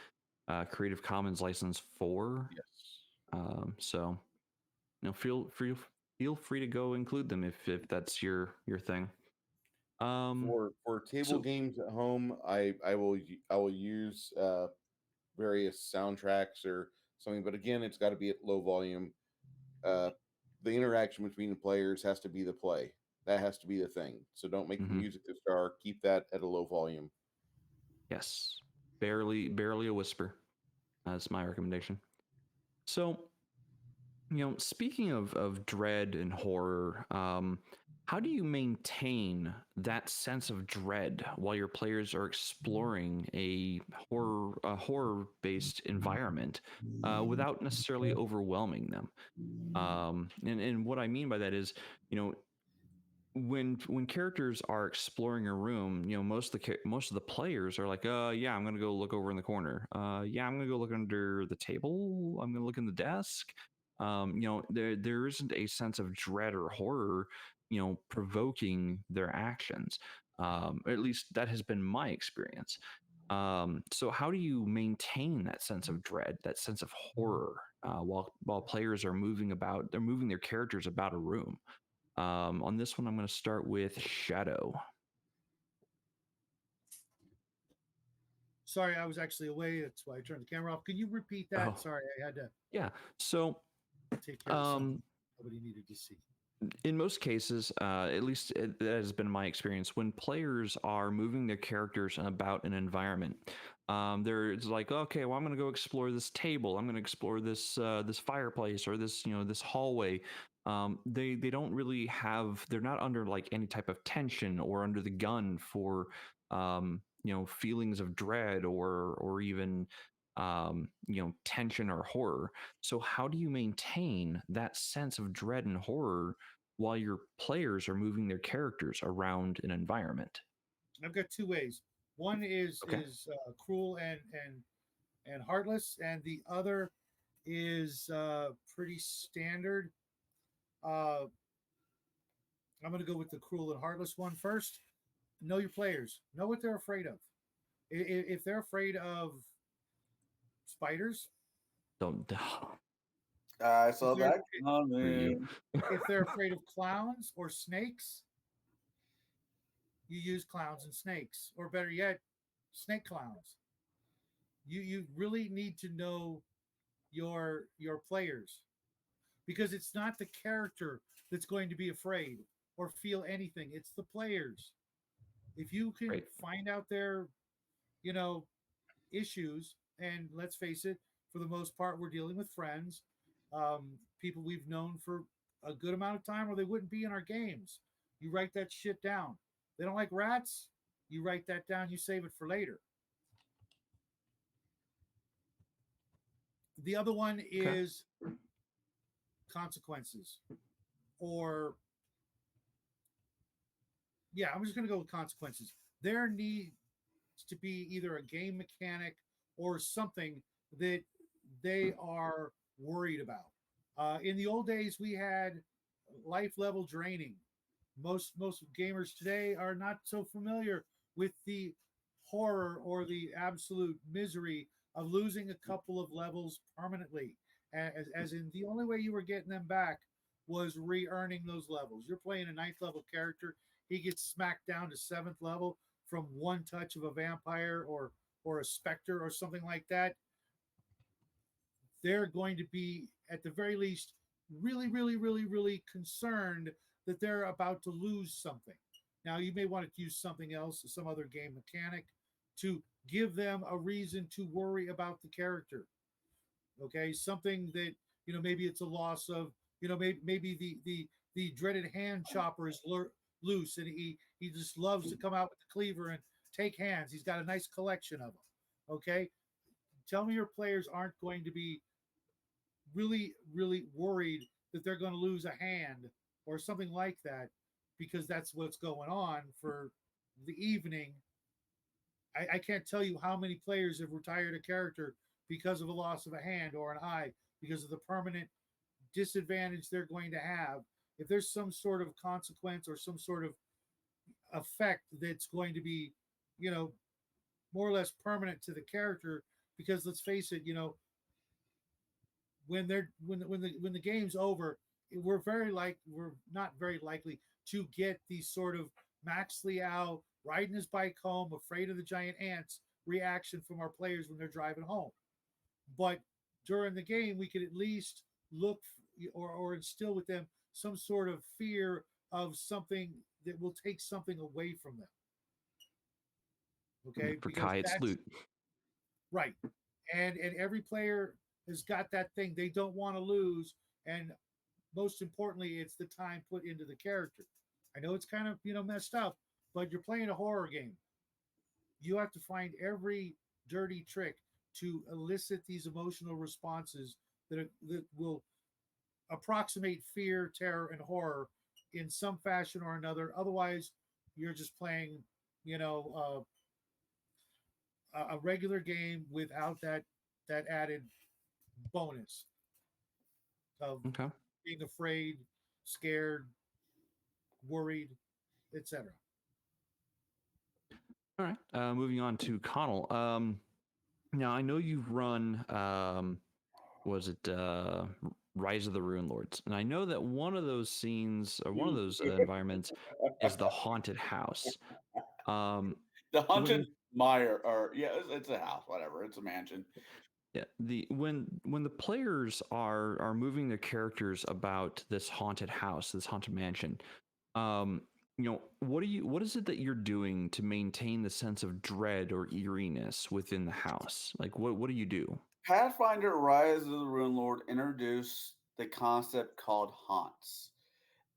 Creative Commons license 4. Yes. So feel free feel free to go include them if that's your thing. For table so games at home, I will use various soundtracks or something, but again, it's got to be at low volume. Uh, the interaction between the players has to be the play. That has to be the thing. So don't make the mhm, music the star. Keep that at a low volume. yes, barely a whisper. That's my recommendation. So, speaking of dread and horror, how do you maintain that sense of dread while your players are exploring a horror based environment without necessarily overwhelming them? And what I mean by that is, you know, when characters are exploring a room, most of the players are like, yeah, I'm gonna go look over in the corner. Yeah, I'm gonna go look under the table. I'm gonna look in the desk. There isn't a sense of dread or horror, provoking their actions. Or at least that has been my experience. So how do you maintain that sense of dread, that sense of horror, while players are moving about? They're moving their characters about a room. On this one, I'm going to start with Shadow. Sorry, I was actually away. That's why I turned the camera off. Can you repeat that? Oh, Sorry, I had to yeah. So, take care of something um, nobody needed to see. in most cases, at least that has been my experience, when players are moving their characters about an environment, it's like, okay, well, I'm going to go explore this table. I'm going to explore this fireplace or this hallway. They don't really have. They're not under like any type of tension or under the gun for feelings of dread or even tension or horror. So how do you maintain that sense of dread and horror while your players are moving their characters around an environment? I've got two ways. One is Okay. cruel and heartless, and the other is pretty standard. Uh, I'm going to go with the cruel and heartless one first. Know your players. Know what they're afraid of. If they're afraid of spiders, Don't I if saw they're that for you. coming. if they're afraid of clowns or snakes, you use clowns and snakes, or better yet, snake clowns. You really need to know your players, because it's not the character that's going to be afraid or feel anything. It's the players. If you can Right. find out their, you know, issues, and let's face it, for the most part, we're dealing with friends, people we've known for a good amount of time, or they wouldn't be in our games. You write that shit down. They don't like rats. You write that down. You save it for later. The other one Okay. is consequences, or yeah, I'm just going to go with consequences. There needs to be either a game mechanic or something that they are worried about. In the old days, we had life level draining. Most gamers today are not so familiar with the horror or the absolute misery of losing a couple of levels permanently. As in, the only way you were getting them back was re-earning those levels. You're playing a ninth level character, he gets smacked down to seventh level from one touch of a vampire or a specter or something like that. They're going to be, at the very least, really, really, really, really concerned that they're about to lose something. Now, you may want to use something else, some other game mechanic, to give them a reason to worry about the character. Okay, something that, maybe it's a loss of, maybe the dreaded hand chopper is loose, and he just loves to come out with the cleaver and take hands. He's got a nice collection of them. Okay, tell me your players aren't going to be really, really worried that they're going to lose a hand or something like that, because that's what's going on for the evening. I can't tell you how many players have retired a character because of a loss of a hand or an eye, because of the permanent disadvantage they're going to have. If there's some sort of consequence or some sort of effect that's going to be, more or less permanent to the character, because let's face it, when the game's over, we're not very likely to get the sort of Max Liao riding his bike home, afraid of the giant ants reaction from our players when they're driving home. But during the game, we could at least look or instill with them some sort of fear of something that will take something away from them. Okay, For because Kai, it's that's loot. right, and every player has got that thing they don't want to lose, and most importantly, it's the time put into the character. I know it's kind of messed up, but you're playing a horror game. You have to find every dirty trick to elicit these emotional responses that will approximate fear, terror, and horror in some fashion or another. Otherwise, you're just playing, you know, a regular game without that added bonus of Okay. being afraid, scared, worried, etc. All right. Moving on to Connell. Now I know you've run. Was it Rise of the Rune Lords? And I know that one of those scenes or one of those environments is the haunted house. The when haunted mire, or yeah, it's a house, whatever. It's a mansion. yeah, when the players are moving their characters about this haunted house, this haunted mansion, what is it that you're doing to maintain the sense of dread or eeriness within the house? Like what do you do? Pathfinder Rise of the Rune Lord introduced the concept called haunts.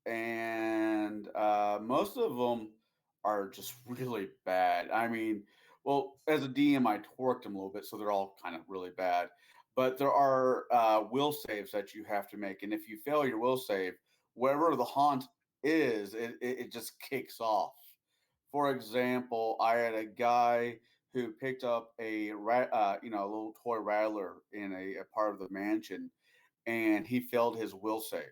And most of them are just really bad. I mean, well, as a DM, I torqued them a little bit, so they're all kind of really bad. But there are will saves that you have to make, and if you fail your will save, wherever the haunt is, it just kicks off. For example, I had a guy who picked up a little toy rattler in a part of the mansion, and he failed his will save.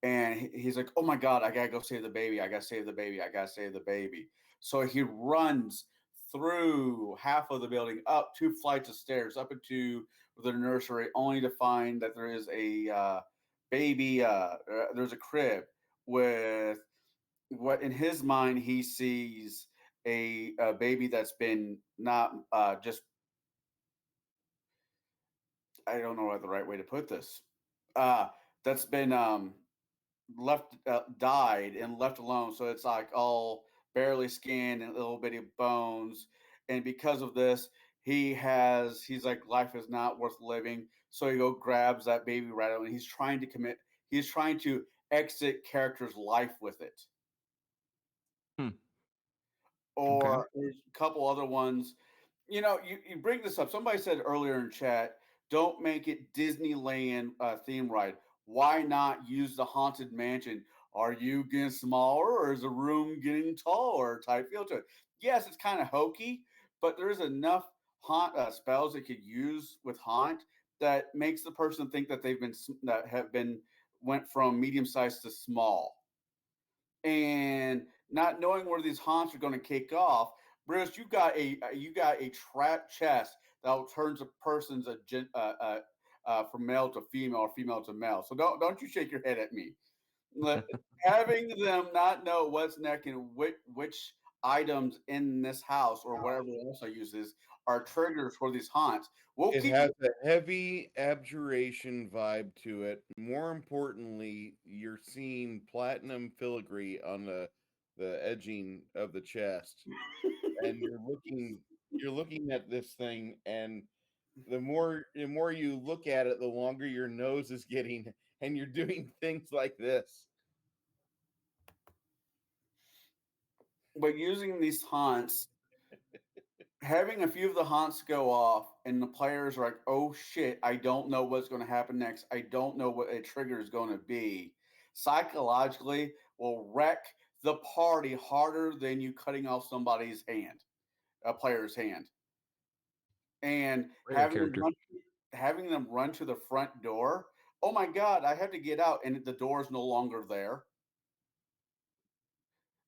And he's like, "Oh my god, I gotta go save the baby! I gotta save the baby! I gotta save the baby!" So he runs through half of the building, up 2 flights of stairs, up into the nursery, only to find that there is a baby. There's a crib with what in his mind he sees a baby that's been not just I don't know what the right way to put this. That's been left died and left alone, so it's like all barely skin and little bitty bones. And because of this, he's like, life is not worth living. So he go grabs that baby right away, and he's trying to exit character's life with it. Hmm. Okay. Or there's a couple other ones. You bring this up. Somebody said earlier in chat, don't make it Disneyland theme ride. Why not use the haunted mansion? Are you getting smaller, or is the room getting taller? Type feel to it. Yes, it's kind of hokey, but there's enough haunt spells it could use with haunt that makes the person think that that have been went from medium sized to small. And not knowing where these haunts are going to kick off, Bruce, you got a trap chest that turns a person's from male to female or female to male. So don't you shake your head at me. Having them not know what's next and which items in this house or whatever else I uses are triggers for these haunts. It has a heavy abjuration vibe to it. More importantly, you're seeing platinum filigree on the edging of the chest, and you're looking at this thing, and the more you look at it, the longer your nose is getting, and you're doing things like this. But using these haunts, having a few of the haunts go off, and the players are like, "Oh shit, I don't know what's going to happen next. I don't know what a trigger is going to be." Psychologically, will wreck the party harder than you cutting off somebody's hand, a player's hand, and Radar character. having them run to the front door. Oh my god, I have to get out, and the door is no longer there.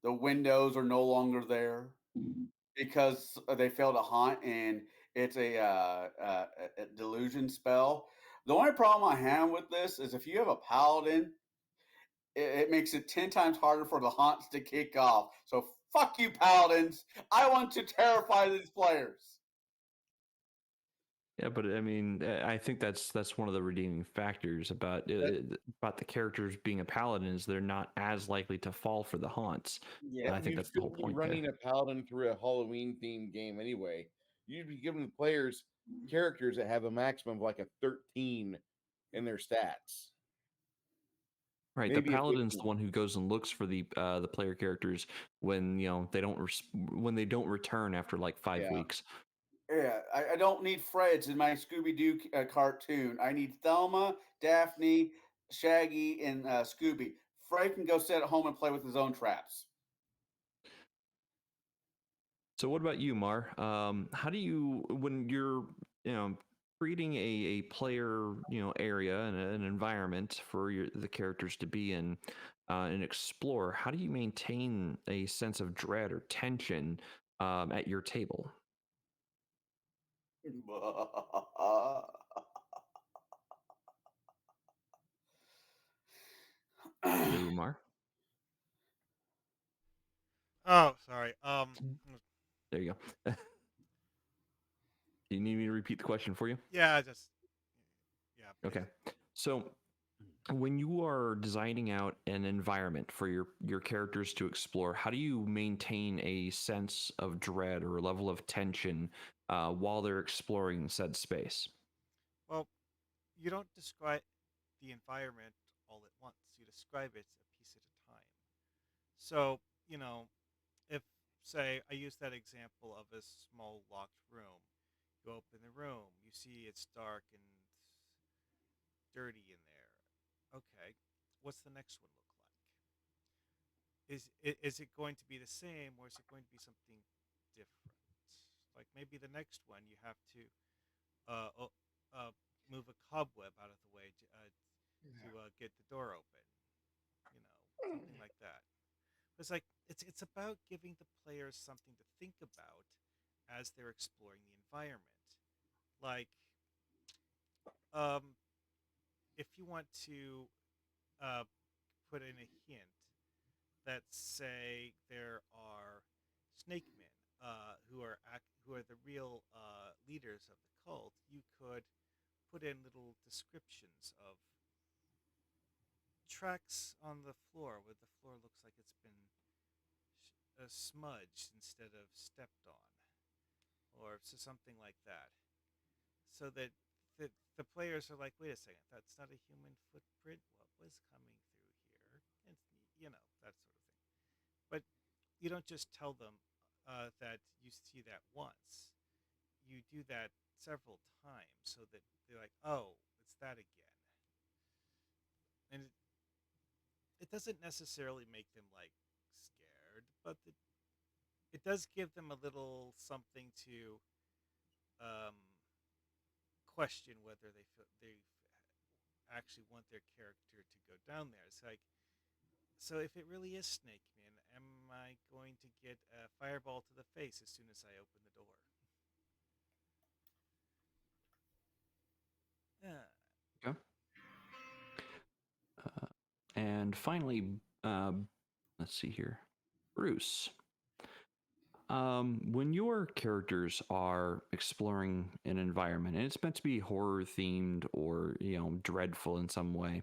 The windows are no longer there because they failed a haunt, and it's a delusion spell. The only problem I have with this is if you have a paladin it makes it 10 times harder for the haunts to kick off. So fuck you, paladins. I want to terrify these players. Yeah, but I mean, I think that's one of the redeeming factors about the characters being a paladin is they're not as likely to fall for the haunts. Yeah. And I think You'd that's the still whole be point running there. a paladin through a Halloween themed game anyway. You'd be giving the players characters that have a maximum of like a 13 in their stats. Right, the Maybe a paladin's the 15. one who goes and looks for the player characters when they don't when they don't return after like 5 weeks. Yeah, I don't need Freds in my Scooby Doo cartoon. I need Thelma, Daphne, Shaggy, and Scooby. Fred can go sit at home and play with his own traps. So what about you, Mar? How do you when you're creating a player area and an environment for the characters to be in and explore? How do you maintain a sense of dread or tension at your table? Hello, Mar. Oh, sorry. There you go. Do you need me to repeat the question for you? Yeah, just yeah. Okay. Please. So when you are designing out an environment for your characters to explore, how do you maintain a sense of dread or a level of tension while they're exploring said space? Well, you don't describe the environment all at once. You describe it a piece at a time. So, if, say, I use that example of a small locked room, you open the room, you see it's dark and dirty in there. Okay, what's the next one look like? Is it going to be the same or is it going to be something different? Like maybe the next one you have to uh, o- move a cobweb out of the way to get the door open. Something like that. It's like it's about giving the players something to think about as they're exploring the environment. Like, um, if you want to uh, put in a hint that say there are snake men who are the real leaders of the cult, you could put in little descriptions of tracks on the floor where the floor looks like it's been smudged instead of stepped on, or something like that, so that the players are like, wait a second, that's not a human footprint. What was coming through here? And that sort of thing. But you don't just tell them that you see that once. You do that several times so that they're like, oh, it's that again. And it doesn't necessarily make them like scared, but it does give them a little something to um, question whether they actually want their character to go down there. It's like, so if it really is Snake Man, am I going to get a fireball to the face as soon as I open the door? Yeah. Okay. And finally, let's see here, Bruce. When your characters are exploring an environment and it's meant to be horror themed or dreadful in some way,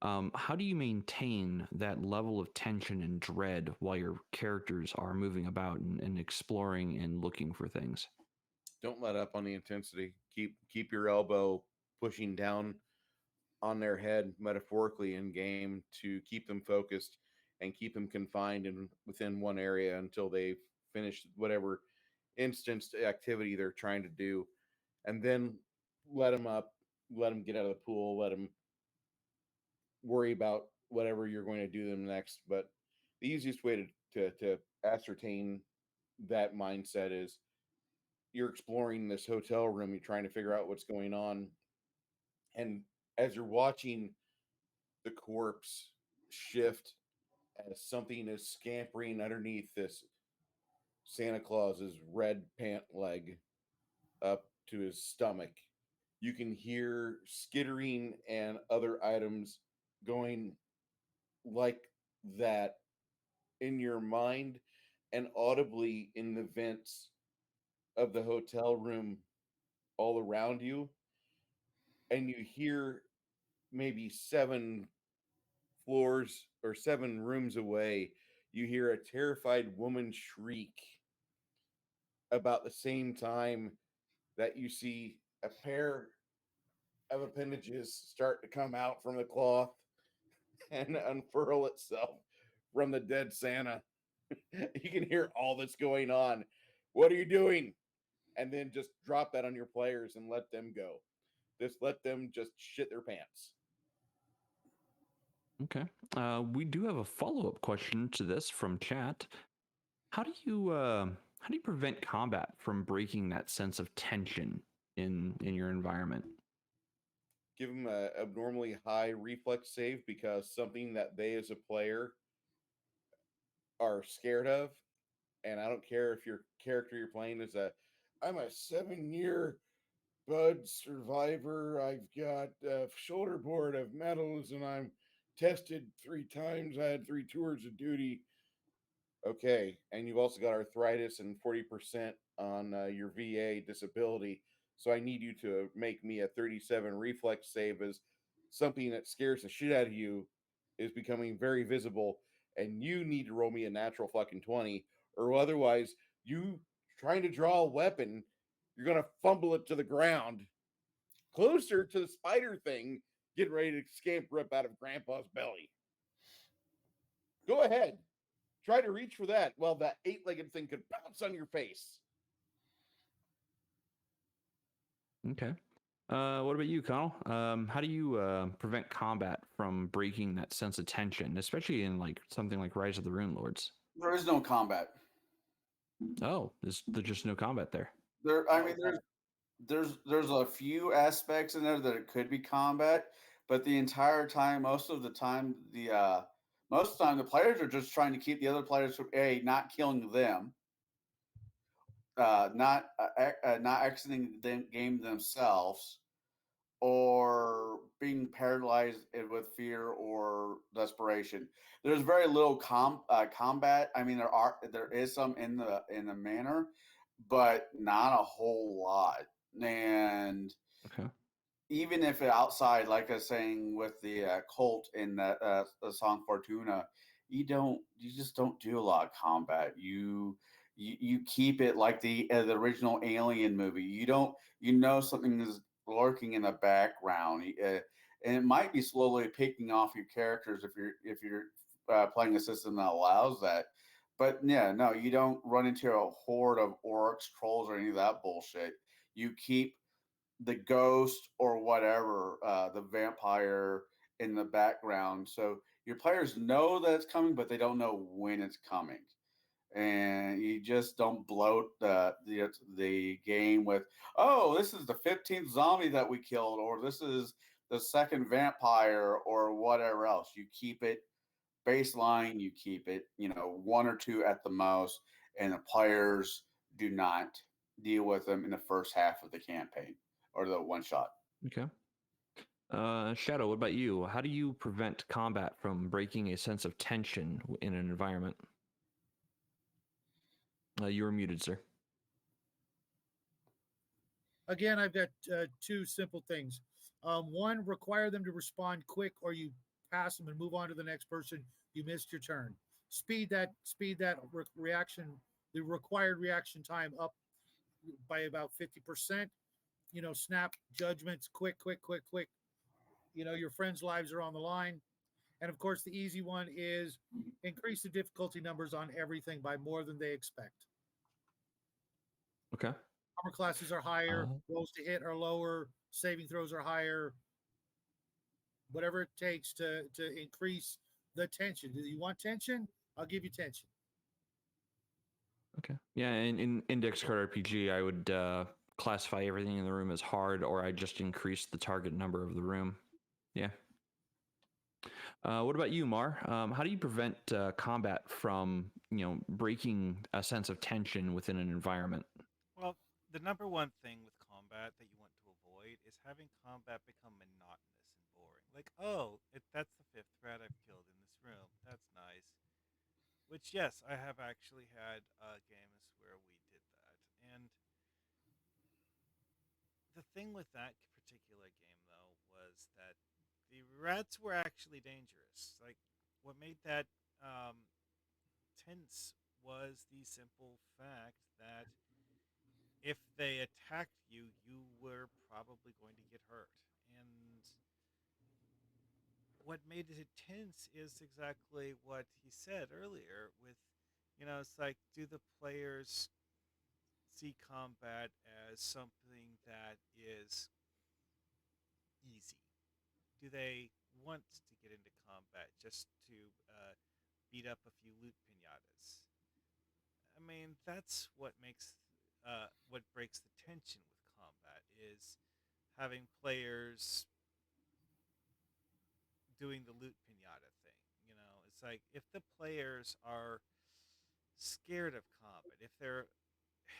how do you maintain that level of tension and dread while your characters are moving about and exploring and looking for things? Don't let up on the intensity. Keep your elbow pushing down on their head metaphorically in game to keep them focused and keep them confined in within one area until they've finished whatever instanced activity they're trying to do, and then let them up, let them get out of the pool, let them worry about whatever you're going to do them next. But the easiest way to ascertain that mindset is you're exploring this hotel room, you're trying to figure out what's going on, and as you're watching the corpse shift as something is scampering underneath this Santa Claus's red pant leg up to his stomach. You can hear skittering and other items going like that in your mind and audibly in the vents of the hotel room all around you, and you hear maybe 7 floors or 7 rooms away, you hear a terrified woman shriek about the same time that you see a pair of appendages start to come out from the cloth and unfurl itself from the dead Santa. You can hear all that's going on. What are you doing? And then just drop that on your players and let them go. Just let them just shit their pants. Okay. We do have a follow-up question to this from chat. How do you prevent combat from breaking that sense of tension in your environment? Give them a abnormally high reflex save because something that they as a player are scared of. And I don't care if your character you're playing is I'm a 7-year Bud survivor. I've got a shoulder board of medals and I'm tested 3 times. I had 3 tours of duty. Okay. And you've also got arthritis and 40% on your VA disability. So I need you to make me a 37 reflex save as something that scares the shit out of you is becoming very visible. And you need to roll me a natural fucking 20, or otherwise, you trying to draw a weapon, you're going to fumble it to the ground closer to the spider thing, getting ready to scamper up out of Grandpa's belly. Go ahead. Try to reach for that while that 8-legged thing could pounce on your face. Okay. What about you, Connell? How do you prevent combat from breaking that sense of tension, especially in like something like Rise of the Rune Lords? There is no combat. Oh, there's just no combat there. I mean, there's a few aspects in there that it could be combat, but the entire time, most of the time, the players are just trying to keep the other players from not killing them, not exiting the game themselves, or being paralyzed with fear or desperation. There's very little combat. I mean, there is some in the manner, but not a whole lot. And Okay. even if outside, like I was saying with the cult in the song Fortuna, you just don't do a lot of combat. You keep it like the original Alien movie. You know something is lurking in the background, and it might be slowly picking off your characters if you're playing a system that allows that. But yeah, no, you don't run into a horde of orcs, trolls, or any of that bullshit. You keep the ghost or whatever, the vampire in the background. So your players know that it's coming, but they don't know when it's coming. And you just don't bloat the game with, oh, this is the 15th zombie that we killed, or this is the second vampire, or whatever else. You keep it baseline. You keep it, 1 or 2 at the most, and the players do not deal with them in the first half of the campaign or the one shot. Okay. Shadow, what about you? How do you prevent combat from breaking a sense of tension in an environment? You were muted, sir. Again, I've got 2 simple things. One, require them to respond quick, or you pass them and move on to the next person. You missed your turn. Speed that reaction, the required reaction time up by about 50%. Snap judgments, quick. Your friends' lives are on the line. And of course, the easy one is increase the difficulty numbers on everything by more than they expect. Okay. Armor classes are higher, rolls to hit are lower, saving throws are higher. Whatever it takes to increase the tension. Do you want tension? I'll give you tension. Okay. Yeah, in Index Card RPG, I would classify everything in the room as hard, or I just increase the target number of the room. Yeah. What about you, Mar? How do you prevent combat from, breaking a sense of tension within an environment? Well, the number one thing with combat that you want to avoid is having combat become monotonous and boring. Like, oh, that's the 5th threat I've killed in this room. That's nice. Which, yes, I have actually had games where we did that. And the thing with that particular game, though, was that the rats were actually dangerous. Like, what made that um, tense was the simple fact that if they attacked you, you were probably going to get hurt. And what made it tense is exactly what he said earlier with, it's like, do the players see combat as something that is easy? Do they want to get into combat just to beat up a few loot pinatas? I mean, that's what breaks the tension with combat is having players doing the loot pinata thing. It's like if the players are scared of combat, if they're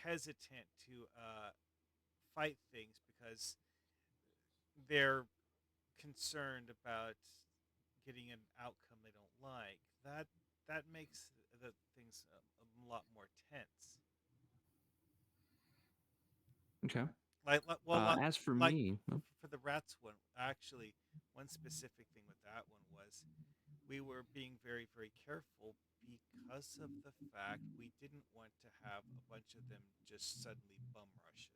hesitant to fight things because they're concerned about getting an outcome they don't like, that makes the things a lot more tense. Okay. Like As for like me, for the rats one, actually, one specific thing with that one was we were being very, very careful because of the fact we didn't want to have a bunch of them just suddenly bum rushes.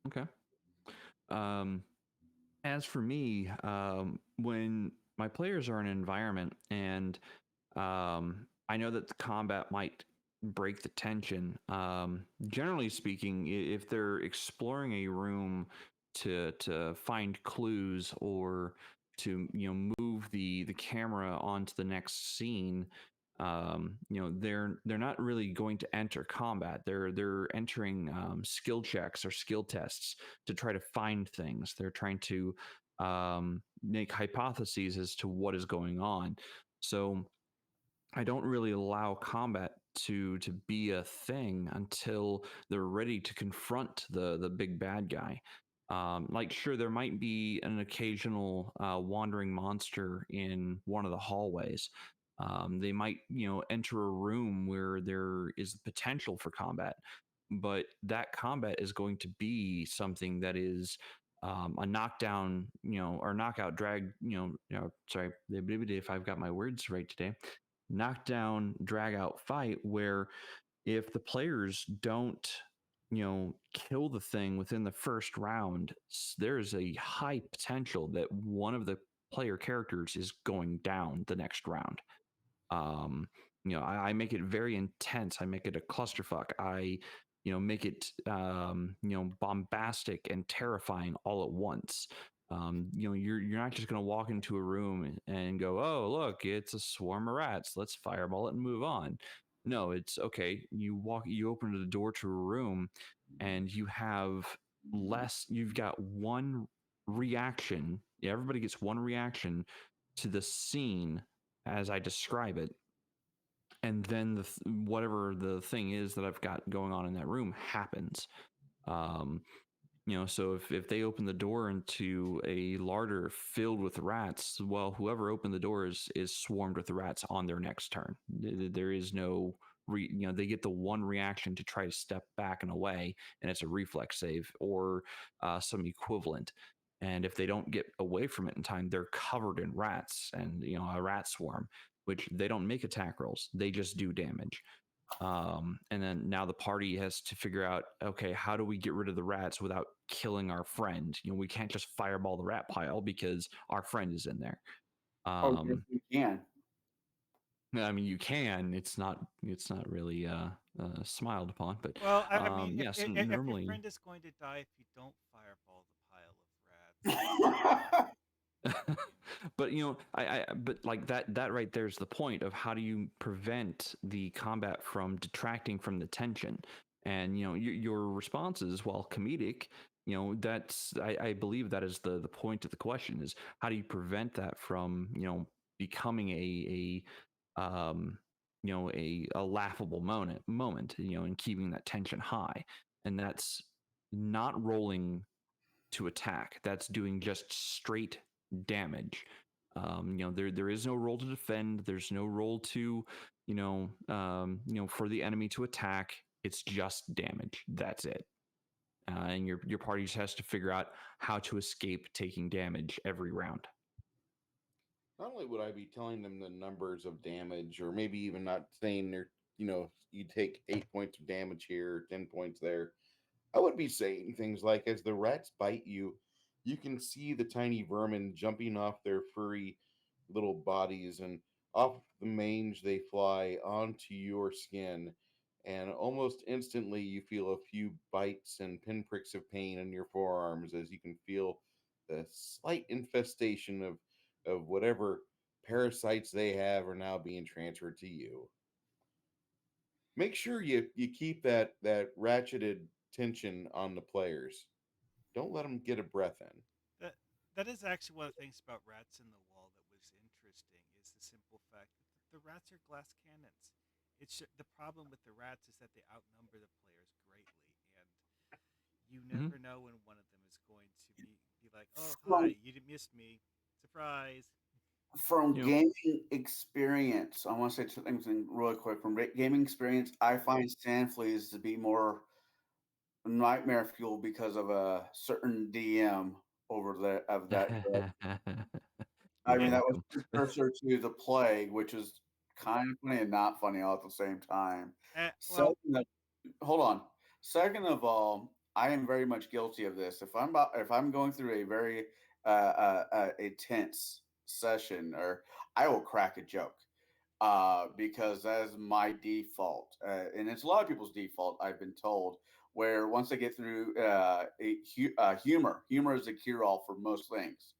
okay. Um, as for me, when my players are in an environment and I know that the combat might break the tension. Generally speaking, if they're exploring a room to find clues or to move the camera onto the next scene, they're not really going to enter combat. They're entering skill checks or skill tests to try to find things. They're trying to make hypotheses as to what is going on. So I don't really allow combat to be a thing until they're ready to confront the big bad guy. Like, sure, there might be an occasional wandering monster in one of the hallways. They might, enter a room where there is potential for combat, but that combat is going to be something that is a knockdown, or knockout drag, sorry, if I've got my words right today, knockdown drag out fight where if the players don't kill the thing within the first round, there's a high potential that one of the player characters is going down the next round. um I make it very intense. I make it a clusterfuck. I make it bombastic and terrifying all at once. You're not just going to walk into a room and go, oh look, it's a swarm of rats, let's fireball it and move on. No, it's okay. You open the door to a room and you've got one reaction. Everybody gets one reaction to the scene as I describe it, and then whatever the thing is that I've got going on in that room happens. Um, so if they open the door into a larder filled with rats, well, whoever opened the door is swarmed with the rats on their next turn. There is no they get the one reaction to try to step back and away, and it's a reflex save or some equivalent. And if they don't get away from it in time, they're covered in rats and a rat swarm, which they don't make attack rolls; they just do damage. And then now the party has to figure out, okay, how do we get rid of the rats without killing our friend? We can't just fireball the rat pile because our friend is in there. Oh, yes, you can. I mean, you can. It's not really smiled upon, but Well, I mean, yes, if your normally. friend is going to die if you don't fireball the pile of rats. But but like that right there's the point of how do you prevent the combat from detracting from the tension. And your responses, while comedic, that's I believe that is the point of the question, is how do you prevent that from becoming a laughable moment, and keeping that tension high. And that's not rolling to attack. That's doing just straight damage. There is no roll to defend. There's no roll to, for the enemy to attack. It's just damage. That's it. And your party just has to figure out how to escape taking damage every round. Not only would I be telling them the numbers of damage, or maybe even not saying they're, you take 8 points of damage here, 10 points there. I would be saying things like, as the rats bite you, you can see the tiny vermin jumping off their furry little bodies, and off the mange they fly onto your skin. And almost instantly, you feel a few bites and pinpricks of pain in your forearms as you can feel the slight infestation of whatever parasites they have are now being transferred to you. Make sure you keep that ratcheted tension on the players. Don't let them get a breath in. That that is actually one of the things about rats in the wall that was interesting is the simple fact that the rats are glass cannons. The problem with the rats is that they outnumber the players greatly, and you Mhm. never know when one of them is going to be like, "Oh, From hi, you didn't miss me, surprise." from You know, gaming experience, I want to say two things really quick. From gaming experience, I find sand fleas to be more nightmare fuel because of a certain DM over there of that. I you're mean, that was welcome. precursor to the plague, which is kind of funny and not funny all at the same time. Well, Second of, hold on. Second of all, I am very much guilty of this. If I'm going through a very a tense session, or I will crack a joke because that is my default, and it's a lot of people's default. I've been told where once they get through humor is a cure all for most things.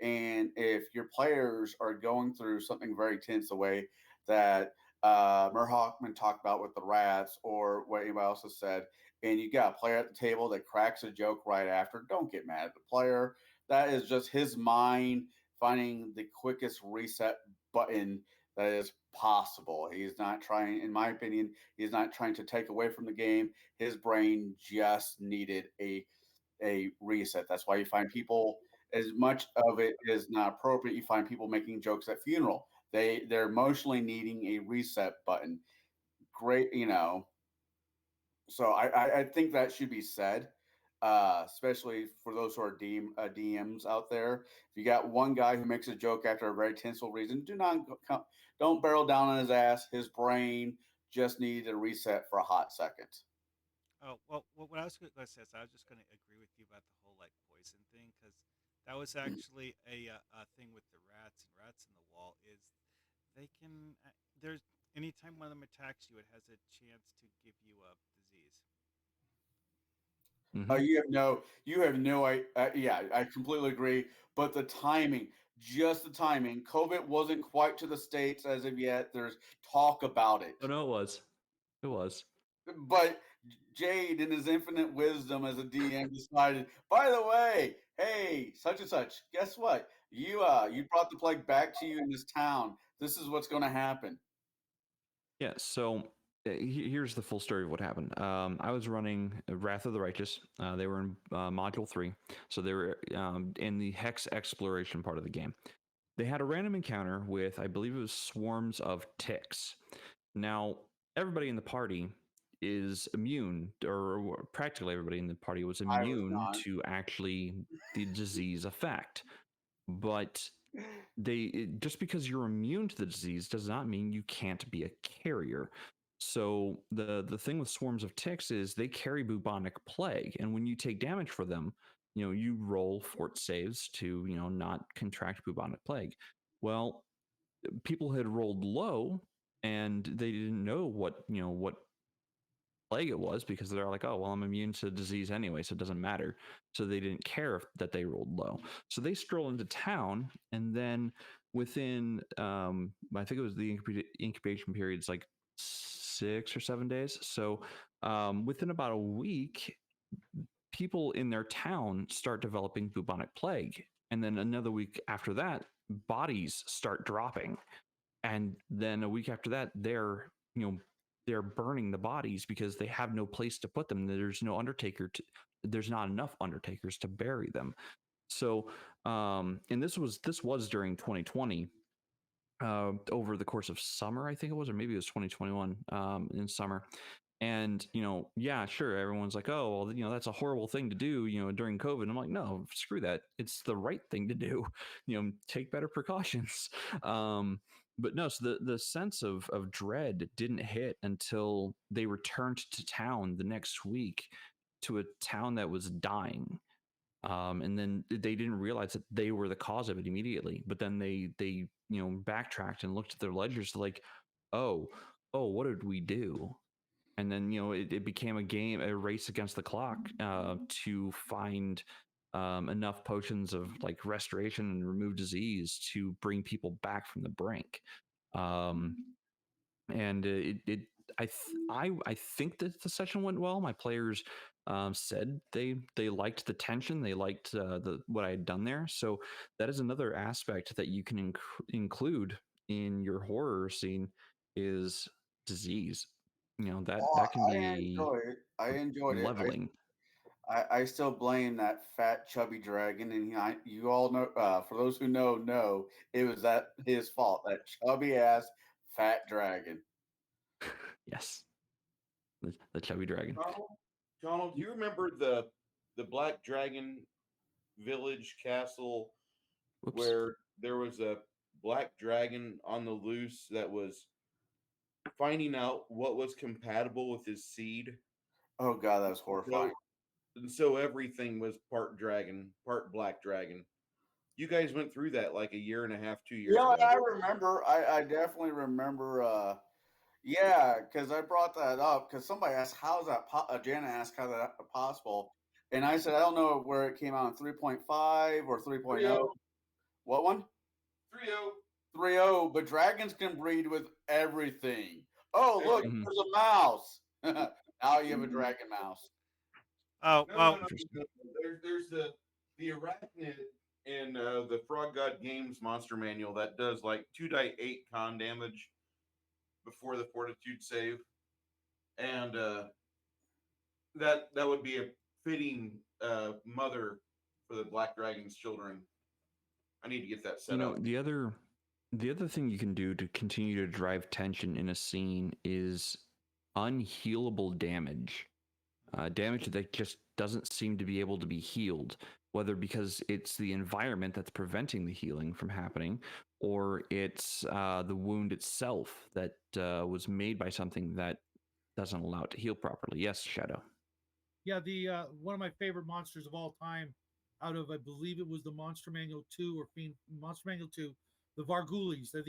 And if your players are going through something very tense, the way that Merhawkman talked about with the rats, or what anybody else has said, and you got a player at the table that cracks a joke right after, don't get mad at the player. That is just his mind finding the quickest reset button that is possible. He's not trying, in my opinion, he's not trying to take away from the game. His brain just needed a reset. That's why you find people, as much of it is not appropriate, you find people making jokes at funeral. They're emotionally needing a reset button. Great, so I think that should be said, especially for those who are DMs out there. If you got one guy who makes a joke after a very tinsel reason, don't barrel down on his ass. His brain just needed a reset for a hot second. oh well, what I was going to say is I was just going to agree with you about the whole like poison thing because that was actually a thing with the rats and rats in the wall is they can there's anytime one of them attacks you, it has a chance to give you a disease. Mhm. You have no, yeah, I completely agree. But the timing, just the timing, COVID wasn't quite to the States as of yet. There's talk about it. Oh no, it was. It was. But Jade, in his infinite wisdom as a DM, decided, by the way, hey, such and such, guess what? You brought the plague back to you in this town. This is what's going to happen. Yeah. So here's the full story of what happened. I was running Wrath of the Righteous. They were in Module 3, so they were in the Hex exploration part of the game. They had a random encounter with, I believe it was swarms of ticks. Now, everybody in the party is immune, or practically everybody in the party was I was immune not. to actually the disease effect. But just because you're immune to the disease does not mean you can't be a carrier. So the thing with swarms of ticks is they carry bubonic plague, and when you take damage for them, you roll fort saves to not contract bubonic plague. Well, people had rolled low, and they didn't know what plague it was, because they're like, oh well, I'm immune to disease anyway, so it doesn't matter. So they didn't care that they rolled low. So they stroll into town, and then within I think it was the incubation period's like 6 or 7 days. So within about a week, people in their town start developing bubonic plague, and then another week after that, bodies start dropping, and then a week after that, they're burning the bodies because they have no place to put them. There's no undertaker there's not enough undertakers to bury them. So, and this was during 2020, over the course of summer, I think it was, or maybe it was 2021, in summer. And, yeah, sure, everyone's like, oh, well, that's a horrible thing to do, during COVID. I'm like, no, screw that. It's the right thing to do. Take better precautions. But no, so the sense of dread didn't hit until they returned to town the next week, to a town that was dying. And then they didn't realize that they were the cause of it immediately. But then they backtracked and looked at their ledgers, like, oh, what did we do? And then it became a race against the clock, to find enough potions of like restoration and remove disease to bring people back from the brink. And I think that the session went well. My players said they liked the tension, they liked what I had done there. So that is another aspect that you can include in your horror scene, is disease. That can I be enjoy it. I enjoyed it. leveling. I still blame that fat chubby dragon, and you all know. For those who know it was his fault. That chubby ass fat dragon. Yes, the chubby dragon. Donald, do you remember the Black Dragon village castle Whoops. where there was a black dragon on the loose that was finding out what was compatible with his seed? Oh god, that was horrifying. And so everything was part dragon, part black dragon. You guys went through that like a year and a half, 2 years Yeah, ago. I remember. I definitely remember. Yeah, because I brought that up because somebody asked, "How's that?" Jana asked, "How that possible?" And I said, "I don't know where it came out in 3.5 or 3.0. What one? 3.0. 3.0. But dragons can breed with everything. Oh, look, Mhm. there's a mouse. Now you have a dragon mouse. Oh, No, well, no, no, no. There's the arachnid in the Frog God Games monster manual that does like 2d8 con damage before the fortitude save, and that would be a fitting mother for the black dragon's children. I need to get that set up. The other thing you can do to continue to drive tension in a scene is unhealable damage. Damage that just doesn't seem to be able to be healed, whether because it's the environment that's preventing the healing from happening, or it's the wound itself that was made by something that doesn't allow it to heal properly. Yes, Shadow. Yeah, the one of my favorite monsters of all time, out of I believe it was the Monster Manual 2 or Monster Manual 2, the Vargulis. They're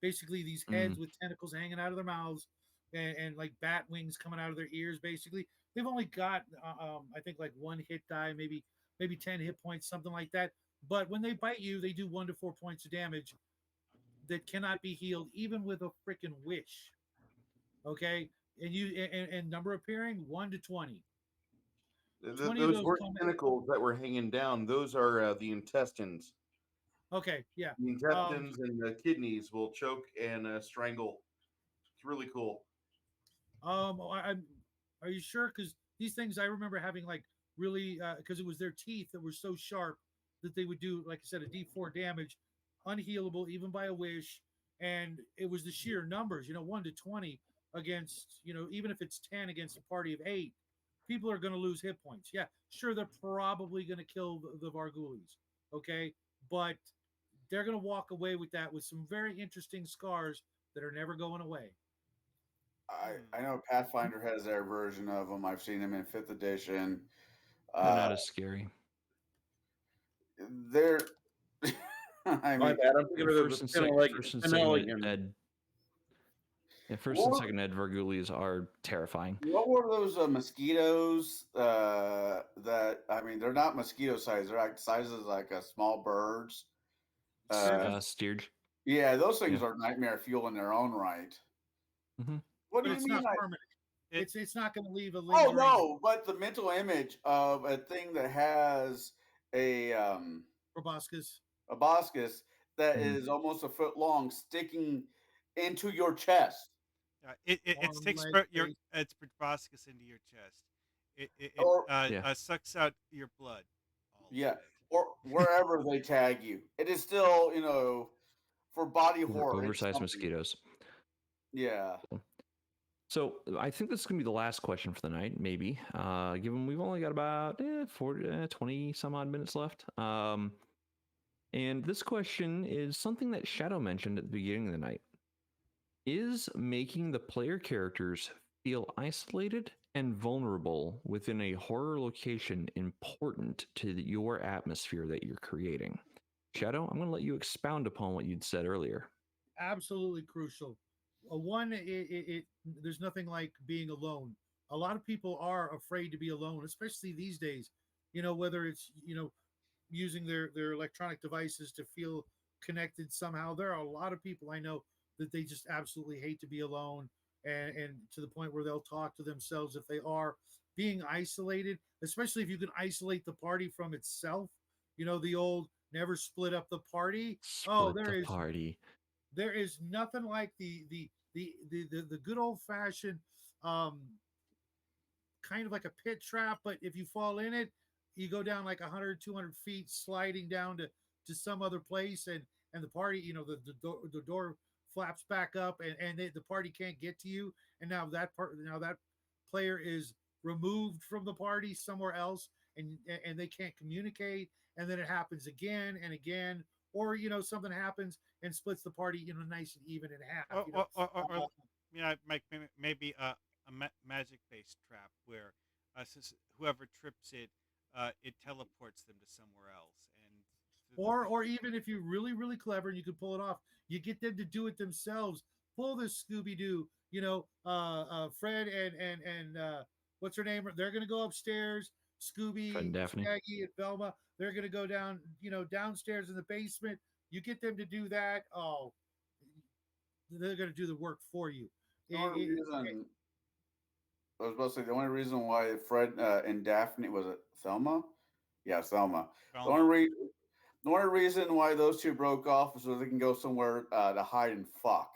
basically these heads with tentacles hanging out of their mouths, and like bat wings coming out of their ears. Basically, they've only got I think like one hit die, maybe 10 hit points, something like that. But when they bite you, they do 1 to 4 points of damage that cannot be healed, even with a freaking wish. Okay, and number appearing 1 to 20. 20 of Those those weren't come. tentacles that were hanging down. Those are the intestines. Okay, yeah. The intestines and the kidneys will choke and strangle. It's really cool. Are you sure? Because these things I remember having like really because it was their teeth that were so sharp that they would do, like I said, a D4 damage, unhealable even by a wish, and it was the sheer numbers. 1 to 20 against even if it's 10 against a party of 8, people are going to lose hit points. Yeah, sure, they're probably going to kill the Vargulis. Okay, but they're going to walk away with that with some very interesting scars that are never going away. I know Pathfinder has their version of them. I've seen them in 5th edition. They're not as scary. They're. My I mean, bad. I'm thinking of First and second ed. Yeah, first and second ed Vargulis are terrifying. what were those mosquitoes? That I mean, they're not mosquito size. They're like sizes like a small birds. Steerage. Yeah, those things are nightmare fuel in their own right. Mm-hmm. What But do you it's mean? not permanent. It's not going to leave a Oh lingering. no! But the mental image of a thing that has a proboscis that is almost a foot long, sticking into your chest. it Arm, sticks leg, your face. its proboscis into your chest. Or Yeah. sucks out your blood, all yeah, of it. or wherever they tag you. It is still, for body horror, it's Oversized something. mosquitoes. Yeah. So I think this is going to be the last question for the night, maybe, given we've only got about 20 some odd minutes left. And this question is something that Shadow mentioned at the beginning of the night. Is making the player characters feel isolated and vulnerable within a horror location important to your atmosphere that you're creating? Shadow, I'm going to let you expound upon what you'd said earlier. Absolutely crucial. One, there's nothing like being alone. A lot of people are afraid to be alone, especially these days. Whether it's using their electronic devices to feel connected somehow. There are a lot of people I know that they just absolutely hate to be alone, and to the point where they'll talk to themselves if they are being isolated, especially if you can isolate the party from itself. The old never split up the party. Oh, Split the party. there is nothing like the good old fashioned um kind of like a pit trap, but if you fall in it, you go down like 100, 200 feet sliding down to some other place, and the party, the door flaps back up, and the party can't get to you, and now that player is removed from the party somewhere else, and they can't communicate, and then it happens again and again, or something happens and splits the party nice and even in half. Yeah, maybe a magic-based trap where since whoever trips it, it teleports them to somewhere else, and Or even if you're really really clever and you can pull it off, you get them to do it themselves. Pull this Scooby Doo, Fred and what's her name? They're gonna go upstairs. Fred and Scooby, Daphne. Shaggy, and Velma. They're gonna go down, downstairs in the basement. You get them to do that. Oh, they're gonna do the work for you. The only reason I was about to say the only reason why Fred and Daphne was it Thelma? Yeah, Thelma. The Velma. only reason why those two broke off is so they can go somewhere to hide and fuck.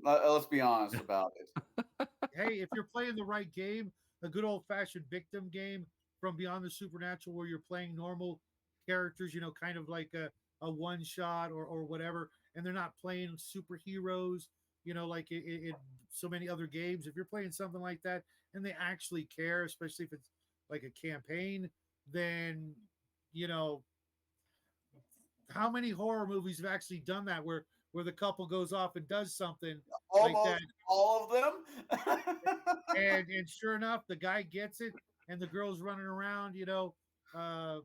Let's be honest about it. Hey, if you're playing the right game, a good old fashioned victim game from Beyond the Supernatural, where you're playing normal characters, kind of like a one shot or whatever, and they're not playing superheroes, like in so many other games. If you're playing something like that and they actually care, especially if it's like a campaign, then, you know, how many horror movies have actually done that where the couple goes off and does something like that, Almost all of them. and sure enough the guy gets it and the girl's running around, uh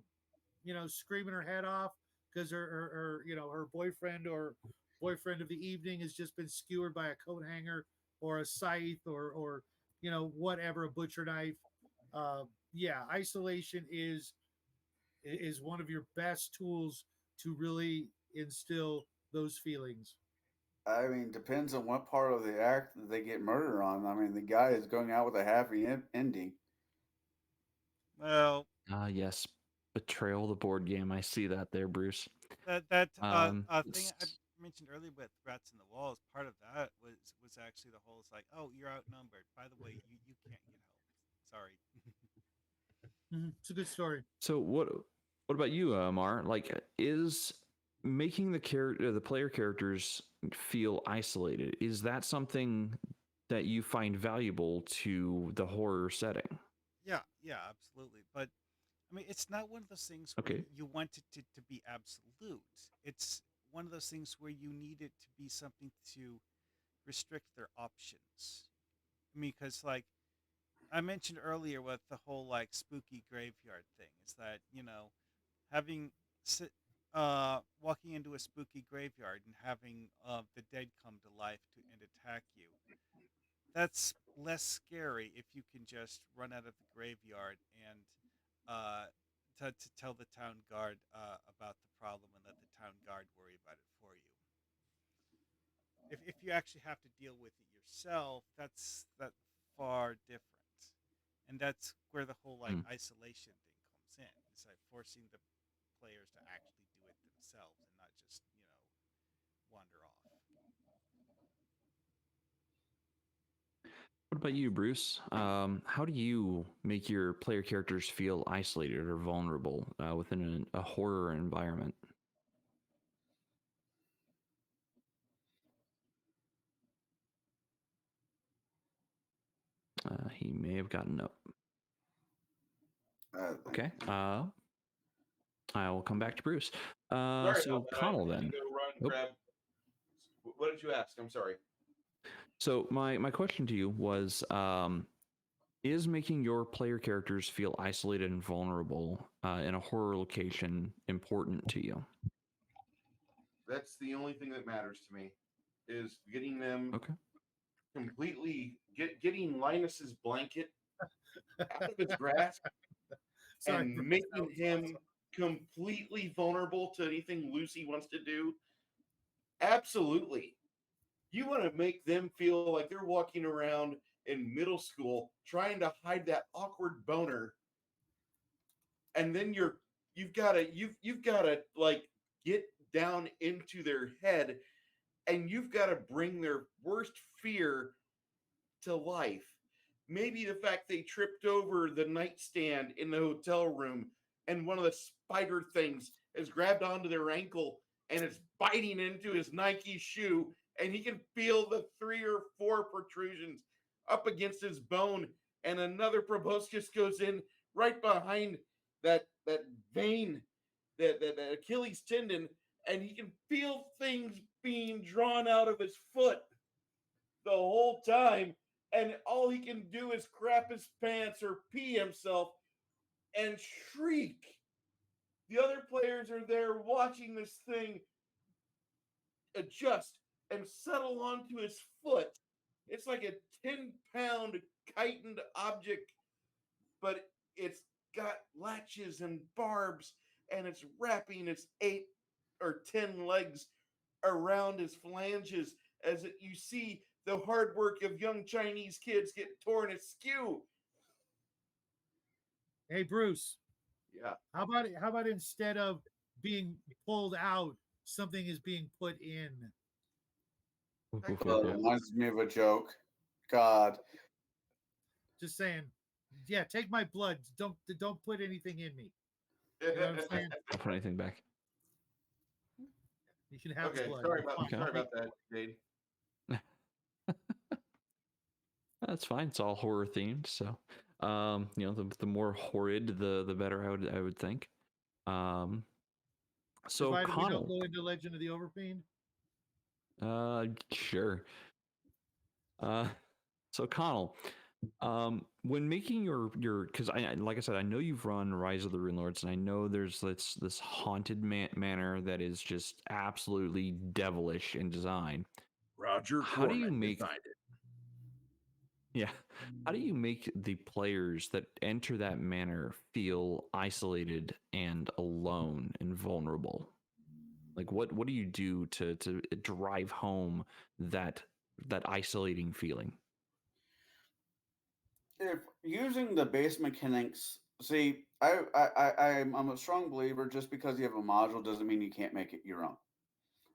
screaming her head off because her boyfriend or boyfriend of the evening has just been skewered by a coat hanger or a scythe or whatever, a butcher knife. Yeah, isolation is one of your best tools to really instill those feelings. I mean, depends on what part of the act that they get murder on. I mean, the guy is going out with a happy ending. Well, Ah, yes. Betrayal the board game. I see that there, Bruce. that thing I s- mentioned earlier with rats in the walls. Part of that was actually the whole. It's like, oh, you're outnumbered. By the way, you can't get help. Sorry. It's a good story. So what about you, Mar? Like, is making the player characters feel isolated, is that something that you find valuable to the horror setting? Yeah, absolutely. But I mean, it's not one of those things where Okay. you want it to be absolute. It's one of those things where you need it to be something to restrict their options. I mean, because like I mentioned earlier with the whole like spooky graveyard thing, is that having sit, walking into a spooky graveyard and having the dead come to life and attack you. That's less scary if you can just run out of the graveyard and uh, to tell the town guard about the problem and let the town guard worry about it for you. If you actually have to deal with it yourself, that far different, and that's where the whole like Hmm. isolation thing comes in. It's like forcing the players to actually do it themselves and not just wander off. What about you, Bruce? How do you make your player characters feel isolated or vulnerable within a horror environment? He may have gotten up. Okay. I will come back to Bruce. Sorry So about that. Connell, I had then. to go run Nope. grab. What did you ask? I'm sorry. So my question to you was, is making your player characters feel isolated and vulnerable in a horror location important to you? That's the only thing that matters to me, is getting them Okay. completely getting Linus's blanket out of his grasp Sorry, and Bruce, that making was him awesome. completely vulnerable to anything Lucy wants to do. Absolutely. You want to make them feel like they're walking around in middle school trying to hide that awkward boner, and then you've got to like get down into their head, and you've got to bring their worst fear to life. Maybe the fact they tripped over the nightstand in the hotel room and one of the spider things has grabbed onto their ankle and it's biting into his Nike shoe, and he can feel the 3 or 4 protrusions up against his bone, and another proboscis goes in right behind that vein, that Achilles tendon, and he can feel things being drawn out of his foot the whole time, and all he can do is crap his pants or pee himself and shriek. The other players are there watching this thing adjust and settle onto his foot. It's like a 10-pound chitined object, but it's got latches and barbs, and it's wrapping its 8 or 10 legs around his phalanges as you see the hard work of young Chinese kids get torn askew. Hey, Bruce, Yeah. how about instead of being pulled out, something is being put in? Reminds me of a joke. God. Just saying. Yeah, take my blood. Don't put anything in me. You know what I'm saying? Don't put anything back. You can have Okay, blood. sorry It's about fine. sorry about that, Jade. That's fine. It's all horror themed, so the more horrid, the better. I would think. So Provided we don't Connell, go into Legend of the Overfiend. sure. So Connell, when making your because like I said, I know you've run Rise of the Rune Lords, and I know there's this haunted manor that is just absolutely devilish in design. Roger How do you Corman make- designed it. Yeah. How do you make the players that enter that manor feel isolated and alone and vulnerable? Like what do you do to drive home that isolating feeling? If using the base mechanics, see, I'm a strong believer. Just because you have a module doesn't mean you can't make it your own.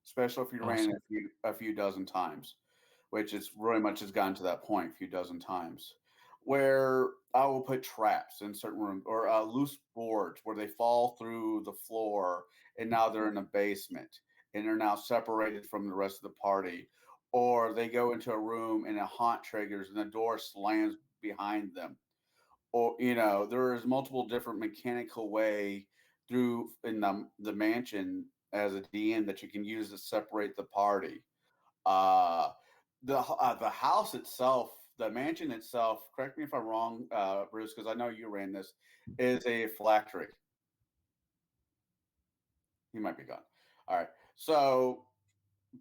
Especially if you ran it a few dozen times, which is really much has gotten to that point a few dozen times, where I will put traps in certain rooms or loose boards where they fall through the floor and now they're in a basement and they're now separated from the rest of the party, or they go into a room and a haunt triggers and the door slams behind them, or there is multiple different mechanical way through in the mansion as a DM that you can use to separate the party. Uh, the house itself, the mansion itself. Correct me if I'm wrong, Bruce, because I know you ran this. Is a phylactery. He might be gone. All right, so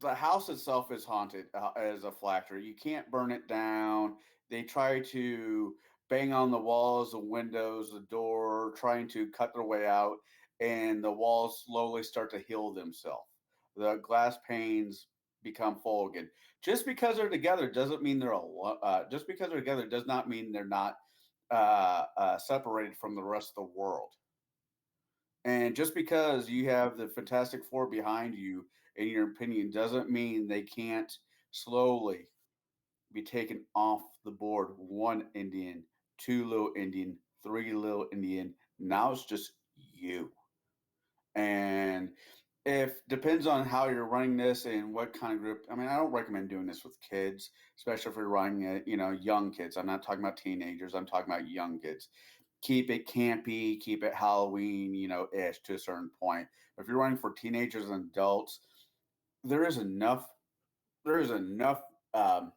the house itself is haunted as a phylactery. You can't burn it down. They try to bang on the walls, the windows, the door, trying to cut their way out, and the walls slowly start to heal themselves. The glass panes become full again. Just because they're together doesn't mean they're just because they're together does not mean they're not separated from the rest of the world. And just because you have the Fantastic Four behind you, in your opinion, doesn't mean they can't slowly be taken off the board. One Indian, two little Indian, three little Indian. Now it's just you. And if depends on how you're running this and what kind of group. I mean, I don't recommend doing this with kids, especially if you're running it, young kids. I'm not talking about teenagers. I'm talking about young kids. Keep it campy, keep it Halloween, ish to a certain point. But if you're running for teenagers and adults, there is enough. There is enough um,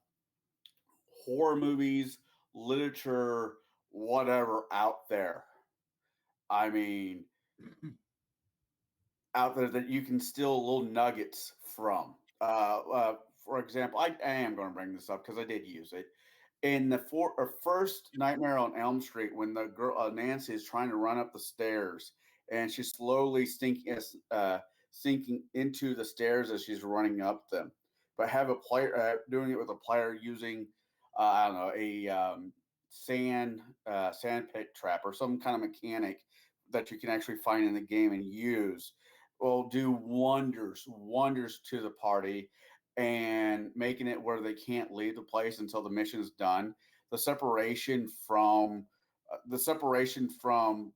horror movies, literature, whatever out there. I mean, out there that you can steal little nuggets from. For example, I am going to bring this up because I did use it in the first Nightmare on Elm Street when the girl Nancy is trying to run up the stairs and she's slowly sinking into the stairs as she's running up them. But have a player doing it with a player using I don't know a sand pit trap or some kind of mechanic that you can actually find in the game and use will do wonders to the party and making it where they can't leave the place until the mission is done. The separation from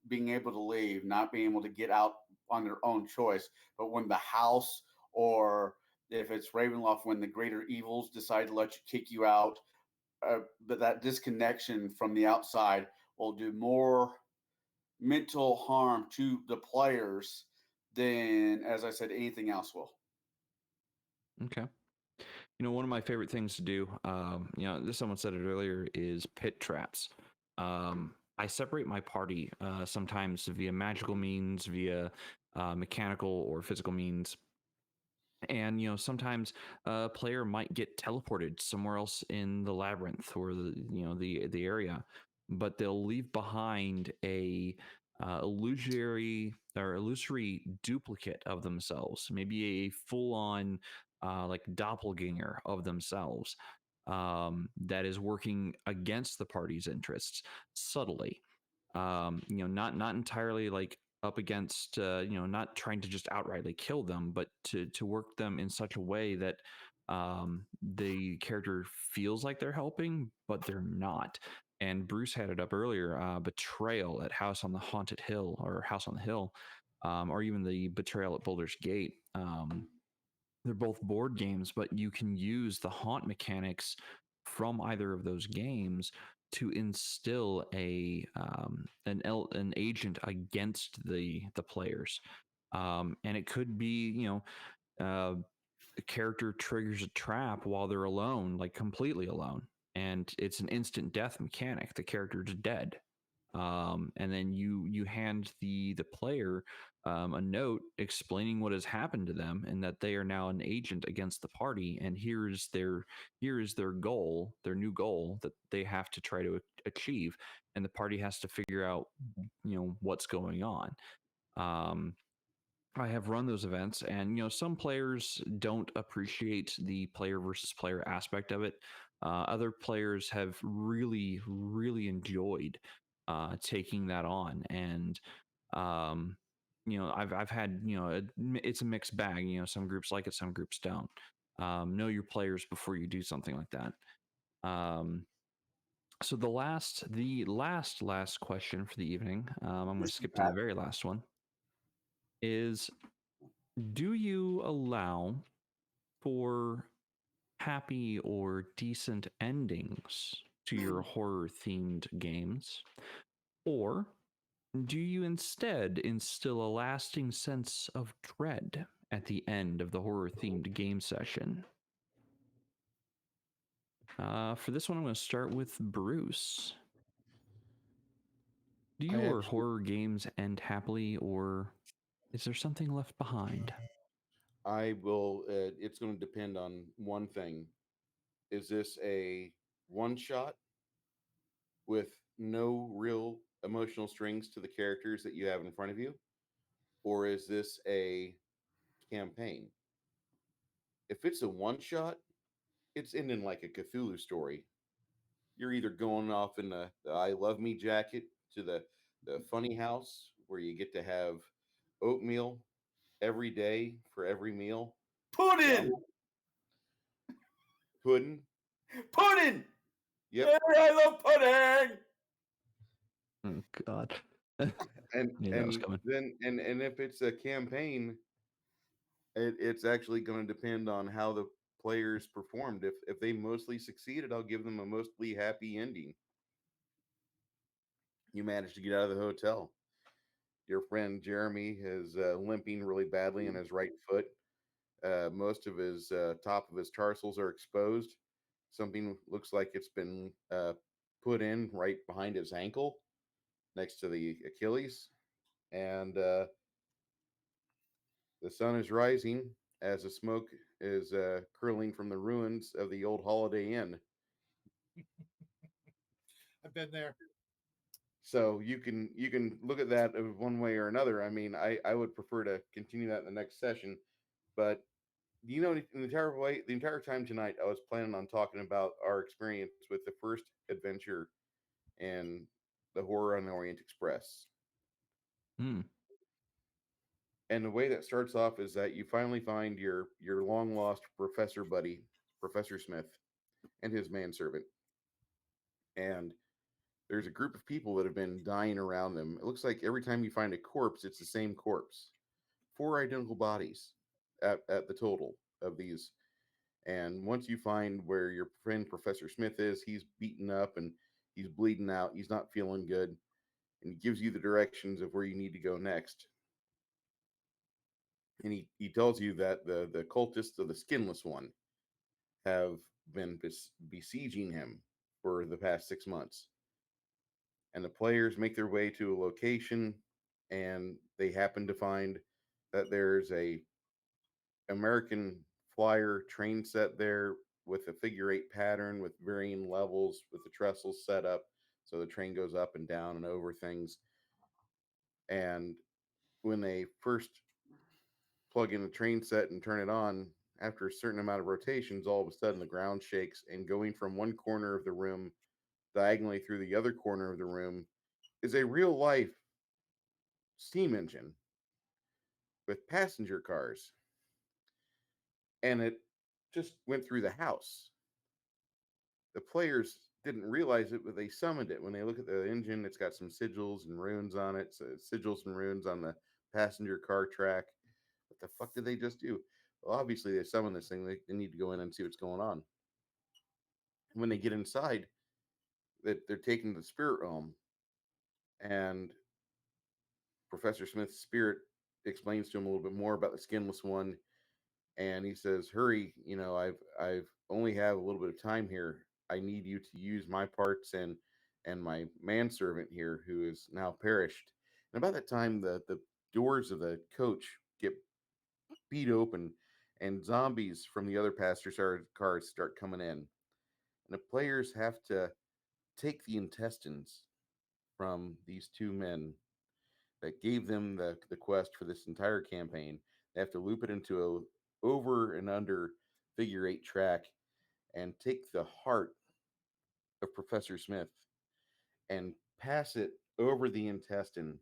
being able to leave, not being able to get out on their own choice, but when the house or if it's Ravenloft, when the greater evils decide to let you kick you out, but that disconnection from the outside will do more mental harm to the players than, as I said, anything else will. Okay. One of my favorite things to do, someone said it earlier, is pit traps. I separate my party sometimes via magical means, via mechanical or physical means. And sometimes a player might get teleported somewhere else in the labyrinth or the area, but they'll leave behind a illusory duplicate of themselves, maybe a full-on like doppelganger of themselves, that is working against the party's interests subtly. Not entirely like up against, not trying to just outrightly kill them, but to work them in such a way that the character feels like they're helping, but they're not. And Bruce had it up earlier, Betrayal at House on the Haunted Hill or House on the Hill, or even the Betrayal at Boulder's Gate. They're both board games, but you can use the haunt mechanics from either of those games to instill an agent against the players. And it could be, the character triggers a trap while they're alone, like completely alone, and it's an instant death mechanic. The character's dead. And then you hand the player a note explaining what has happened to them and that they are now an agent against the party, and here is their goal, their new goal that they have to try to achieve, and the party has to figure out what's going on. I have run those events, and some players don't appreciate the player versus player aspect of it. Other players have really, really enjoyed taking that on, and I've had it's a mixed bag. Some groups like it, some groups don't. Know your players before you do something like that. So the last question for the evening, I'm going to skip to the very last one, is: do you allow for happy or decent endings to your horror themed games? Or do you instead instill a lasting sense of dread at the end of the horror themed game session? For this one, I'm going to start with Bruce. Do your horror games end happily, or is there something left behind? I will. It's going to depend on one thing. Is this a one shot with no real emotional strings to the characters that you have in front of you? Or is this a campaign? If it's a one shot, it's ending like a Cthulhu story. You're either going off in the I Love Me jacket to the funny house where you get to have oatmeal every day for every meal. Pudding. Pudding. Pudding. Yep. I love pudding. Oh, God. And Knew that was coming. then and if it's a campaign, it's actually going to depend on how the players performed. If they mostly succeeded, I'll give them a mostly happy ending. You managed to get out of the hotel. Your friend Jeremy is limping really badly in his right foot. Most of his top of his tarsals are exposed. Something looks like it's been put in right behind his ankle, next to the Achilles, and the sun is rising as the smoke is curling from the ruins of the old Holiday Inn. I've been there. So you can look at that of one way or another. I mean, I would prefer to continue that in the next session, but the entire time tonight, I was planning on talking about our experience with the first adventure in the Horror on the Orient Express. Hmm. And the way that starts off is that you finally find your long lost professor buddy, Professor Smith, and his manservant. And there's a group of people that have been dying around them. It looks like every time you find a corpse, it's the same corpse. Four identical bodies at the total of these. And once you find where your friend Professor Smith is, he's beaten up and he's bleeding out. He's not feeling good. And he gives you the directions of where you need to go next. And he tells you that the cultists of the Skinless One have been besieging him for the past 6 months. And the players make their way to a location and they happen to find that there's a American flyer train set there with a figure eight pattern with varying levels with the trestles set up so the train goes up and down and over things. And when they first plug in the train set and turn it on, after a certain amount of rotations, all of a sudden the ground shakes, and going from one corner of the room diagonally through the other corner of the room is a real life steam engine with passenger cars. And it just went through the house. The players didn't realize it, but they summoned it. When they look at the engine, it's got some sigils and runes on it. So sigils and runes on the passenger car track. What the fuck did they just do? Well, obviously they summoned this thing. They need to go in and see what's going on. When they get inside, that they're taken to the spirit realm, and Professor Smith's spirit explains to him a little bit more about the Skinless One, and he says, "Hurry! I've only have a little bit of time here. I need you to use my parts and my manservant here, who is now perished." And about that time, the doors of the coach get beat open, and zombies from the other passenger cars start coming in, and the players have to take the intestines from these two men that gave them the quest for this entire campaign. They have to loop it into a over and under figure eight track and take the heart of Professor Smith and pass it over the intestine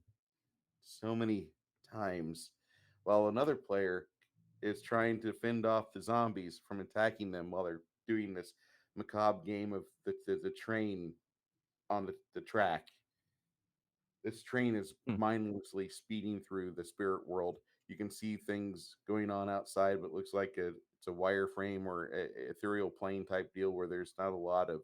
so many times while another player is trying to fend off the zombies from attacking them while they're doing this macabre game of the train on the track. This train is Hmm. mindlessly speeding through the spirit world. You can see things going on outside, but it looks like it's a wireframe or ethereal plane type deal where there's not a lot of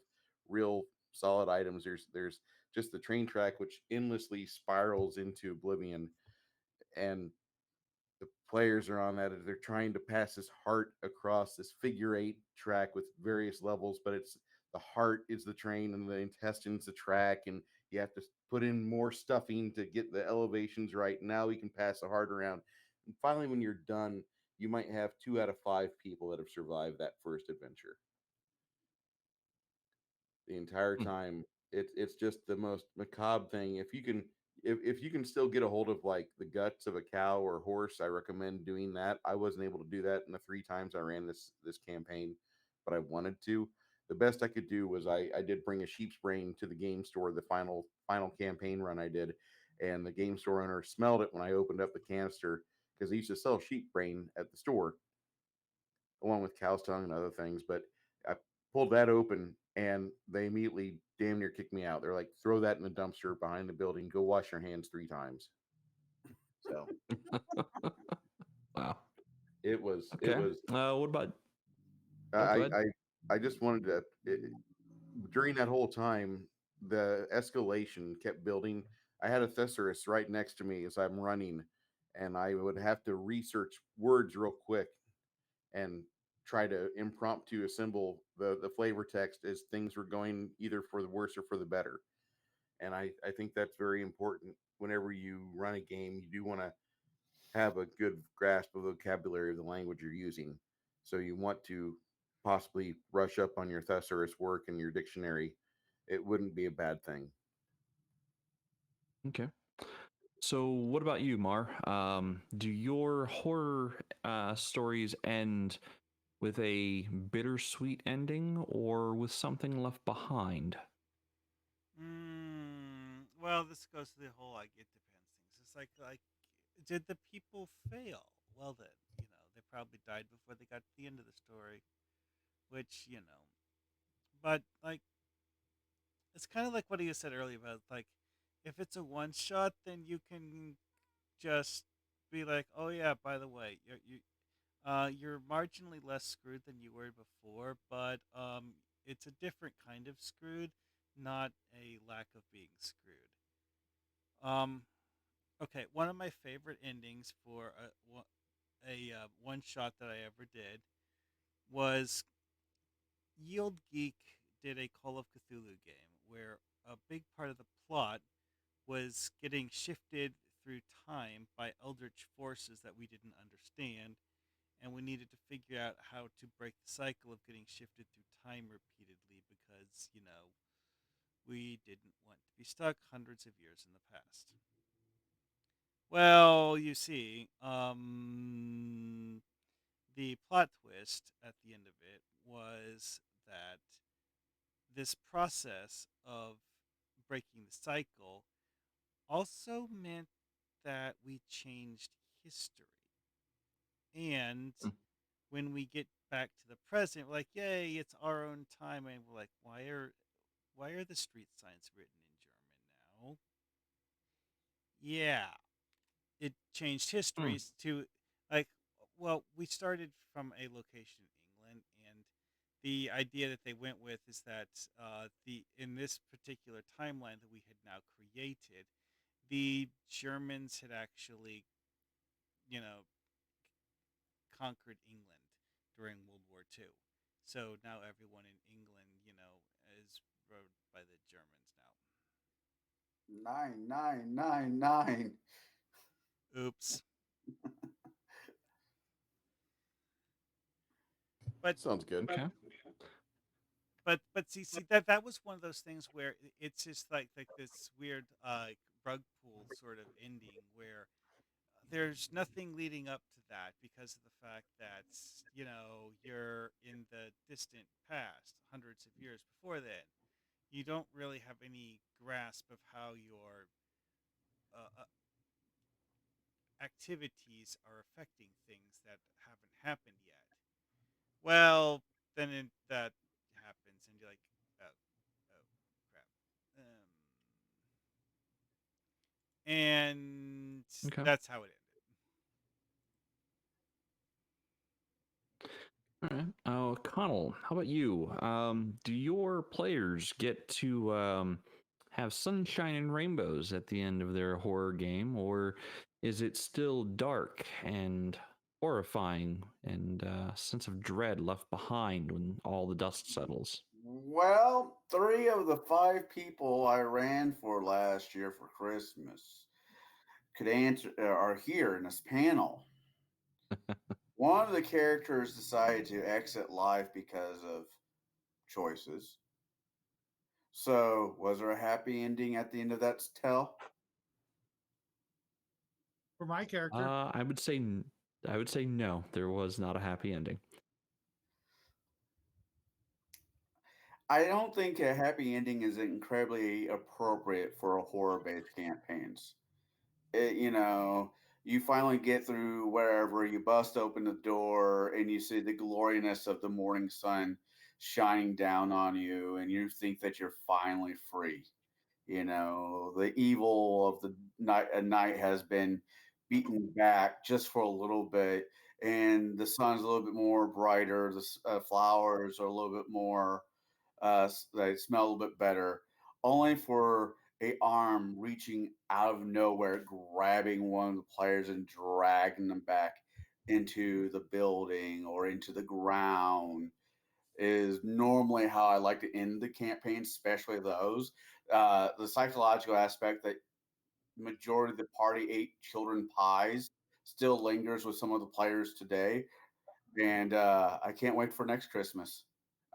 real solid items. There's just the train track which endlessly spirals into oblivion, and the players are on that as they're trying to pass this heart across this figure eight track with various levels, but it's the heart is the train and the intestines the track, and you have to put in more stuffing to get the elevations right. Now we can pass the heart around, and finally when you're done, you might have 2 out of 5 people that have survived that first adventure. The entire Hmm. time. It's just the most macabre thing. If you can still get a hold of like the guts of a cow or horse, I recommend doing that. I wasn't able to do that in the 3 times I ran this campaign, but I wanted to. The best I could do was I did bring a sheep's brain to the game store, the final campaign run I did, and the game store owner smelled it when I opened up the canister because they used to sell sheep brain at the store along with cow's tongue and other things. But I pulled that open, and they immediately damn near kicked me out. They're like, throw that in the dumpster behind the building. Go wash your hands 3 times. So Wow. it Okay. was. What about? Oh, go I ahead. I just wanted to. During that whole time, the escalation kept building. I had a thesaurus right next to me as I'm running, and I would have to research words real quick and try to impromptu assemble the flavor text as things were going either for the worse or for the better. And I think that's very important. Whenever you run a game, you do want to have a good grasp of the vocabulary of the language you're using. So you want to possibly brush up on your thesaurus work and your dictionary. It wouldn't be a bad thing. Okay. So, what about you, Mar? Do your horror stories end with a bittersweet ending or with something left behind? Well, this goes to the whole like it depends things. It's like did the people fail? Well, then they probably died before they got to the end of the story, which but like it's kind of like what you said earlier about like if it's a one shot, then you can just be like, oh yeah, by the way, you're marginally less screwed than you were before, but it's a different kind of screwed, not a lack of being screwed. Um, okay, one of my favorite endings for a one shot that I ever did was Yield Geek did a Call of Cthulhu game where a big part of the plot was getting shifted through time by eldritch forces that we didn't understand, and we needed to figure out how to break the cycle of getting shifted through time repeatedly because, we didn't want to be stuck hundreds of years in the past. Well, you see, the plot twist at the end of it was that this process of breaking the cycle also meant that we changed history. And Hmm. when we get back to the present, we're like, yay, it's our own time. And we're like, why are the street signs written in German now? Yeah, it changed Hmm. histories to like well, we started from a location in England, and the idea that they went with is that the in this particular timeline that we had now created, the Germans had actually, you know, conquered England during World War II. So now everyone in England, is ruled by the Germans Nine, nine, nine, nine. now. Oops. But Sounds good. Okay. but see that was one of those things where it's just like this weird rug pull sort of ending where there's nothing leading up to that because of the fact that you're in the distant past, hundreds of years before then. You don't really have any grasp of how your activities are affecting things that haven't happened yet. Well, then that happens, and you're like, oh, oh, crap. And Okay. that's how it ended. All right. Connell, how about you? Do your players get to have sunshine and rainbows at the end of their horror game, or is it still dark and horrifying and sense of dread left behind when all the dust settles? Well, three of the five people I ran for last year for Christmas could answer are here in this panel. One of the characters decided to exit life because of choices. So, was there a happy ending at the end of that tell? For my character, I would say, I would say no. There was not a happy ending. I don't think a happy ending is incredibly appropriate for a horror-based campaigns. You finally get through wherever, you bust open the door, and you see the gloriness of the morning sun shining down on you, and you think that you're finally free. You know, the evil of the night has been beaten back just for a little bit, and the sun's a little bit more brighter. The flowers are a little bit more, they smell a little bit better, only for a arm reaching out of nowhere, grabbing one of the players and dragging them back into the building or into the ground is normally how I like to end the campaign, especially those. The psychological aspect that majority of the party ate children pies still lingers with some of the players today, and I can't wait for next Christmas.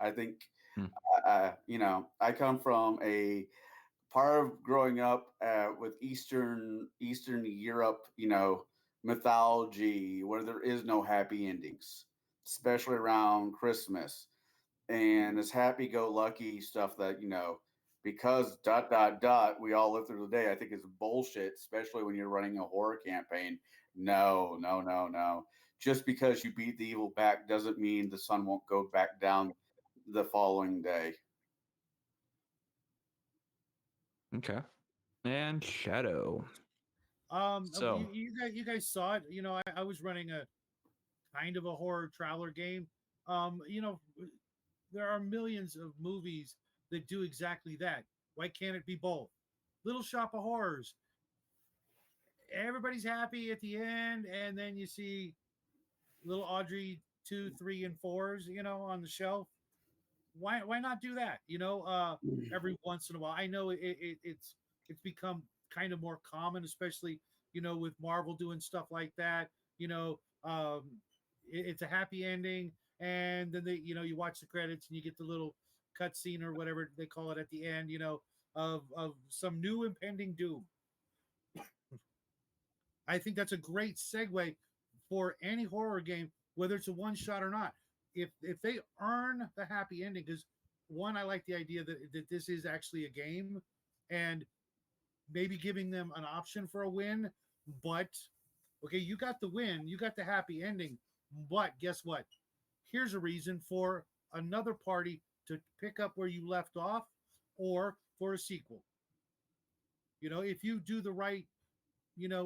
I think, Hmm. I come from a part of growing up with Eastern Europe, mythology where there is no happy endings, especially around Christmas, and this happy-go-lucky stuff that because dot dot dot we all live through the day. I think is bullshit, especially when you're running a horror campaign. No, no, no, no. Just because you beat the evil back doesn't mean the sun won't go back down the following day. Okay. And Shadow. So, You guys saw it. I was running a kind of a horror traveler game. There are millions of movies that do exactly that. Why can't it be both? Little Shop of Horrors. Everybody's happy at the end, and then you see little Audrey 2, 3, and 4s, on the shelf. Why not do that? Every once in a while. I know it's become kind of more common, especially with Marvel doing stuff like that. It's a happy ending, and then you watch the credits and you get the little cutscene or whatever they call it at the end. Of some new impending doom. I think that's a great segue for any horror game, whether it's a one shot or not. If they earn the happy ending, because one, I like the idea that this is actually a game, and maybe giving them an option for a win. But okay, you got the win, you got the happy ending, but guess what? Here's a reason for another party to pick up where you left off, or for a sequel. If you do the right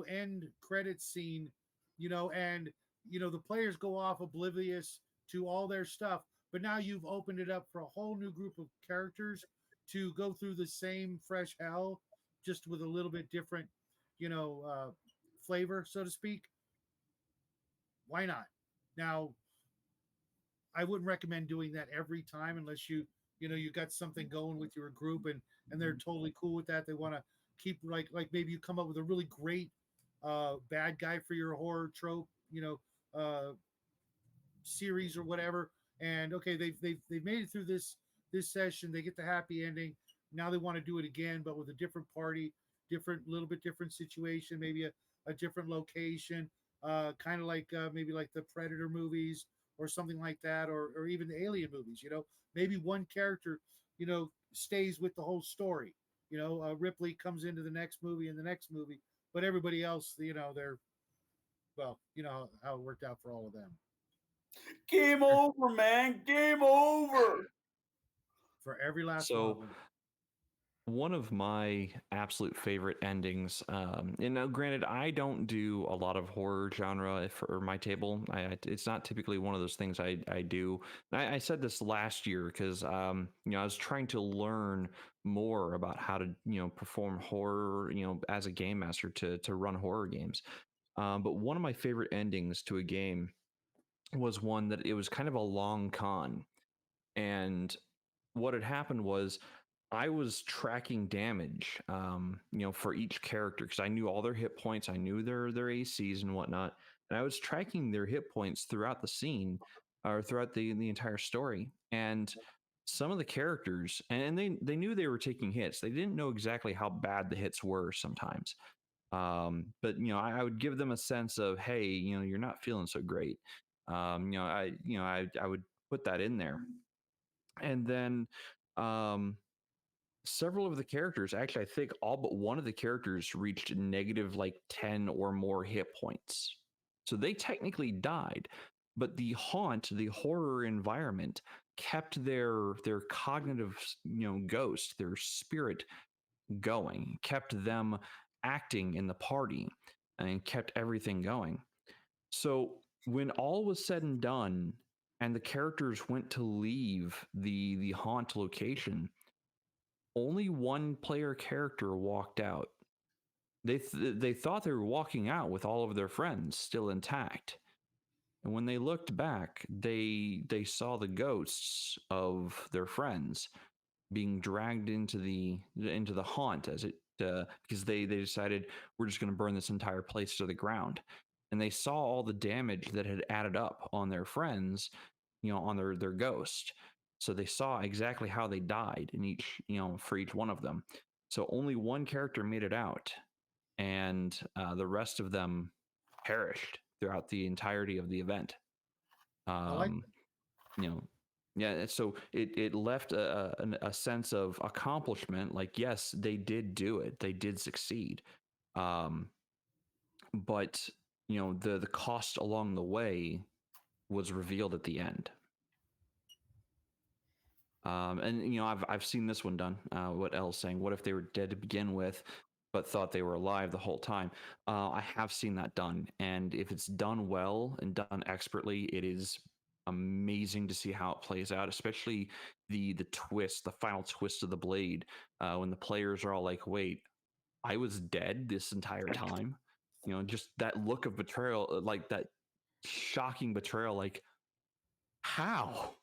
end credit scene, and the players go off oblivious to all their stuff, but now you've opened it up for a whole new group of characters to go through the same fresh hell, just with a little bit different, you know, uh, flavor, so to speak. Why not? Now, I wouldn't recommend doing that every time unless you got something going with your group, and they're totally cool with that. They want to keep like maybe you come up with a really great bad guy for your horror trope, series or whatever. And okay, they've made it through this session. They get the happy ending. Now they want to do it again, but with a different party, little bit different situation, maybe a different location, kind of like maybe like the Predator movies or something like that, or even the Alien movies. Maybe one character, stays with the whole story. Ripley comes into the next movie and the next movie, but everybody else, they're well, how it worked out for all of them. Game over, man. Game over. For every last one so of them. one of my absolute favorite endings, and now granted, I don't do a lot of horror genre for my table. It's not typically one of those things I do. I said this last year because I was trying to learn more about how to perform horror as a game master to run horror games. But one of my favorite endings to a game was one that it was kind of a long con, and what had happened was I was tracking damage, for each character because I knew all their hit points, I knew their ACs and whatnot, and I was tracking their hit points throughout the scene or throughout the entire story. And some of the characters, and they knew they were taking hits. They didn't know exactly how bad the hits were sometimes, but I would give them a sense of, hey, you're not feeling so great. I would put that in there, and then several of the characters, actually, I think all but one of the characters reached negative like 10 or more hit points. So they technically died, but the haunt, the horror environment, kept their cognitive, ghost, their spirit going, kept them acting in the party, and kept everything going. So when all was said and done, and the characters went to leave the haunt location, only one player character walked out. They thought they were walking out with all of their friends still intact. And when they looked back, they saw the ghosts of their friends being dragged into the haunt as it because they decided we're just going to burn this entire place to the ground, and they saw all the damage that had added up on their friends, on their ghost. So they saw exactly how they died in each, for each one of them. So only one character made it out, and the rest of them perished throughout the entirety of the event. I like that. You know, yeah. So it left a sense of accomplishment. Like, yes, they did do it. They did succeed. But the cost along the way was revealed at the end. And I've seen this one done. What Elle's saying? What if they were dead to begin with, but thought they were alive the whole time? I have seen that done, and if it's done well and done expertly, it is amazing to see how it plays out. Especially the twist, the final twist of the blade, when the players are all like, "Wait, I was dead this entire time." Just that look of betrayal, like that shocking betrayal. Like, how?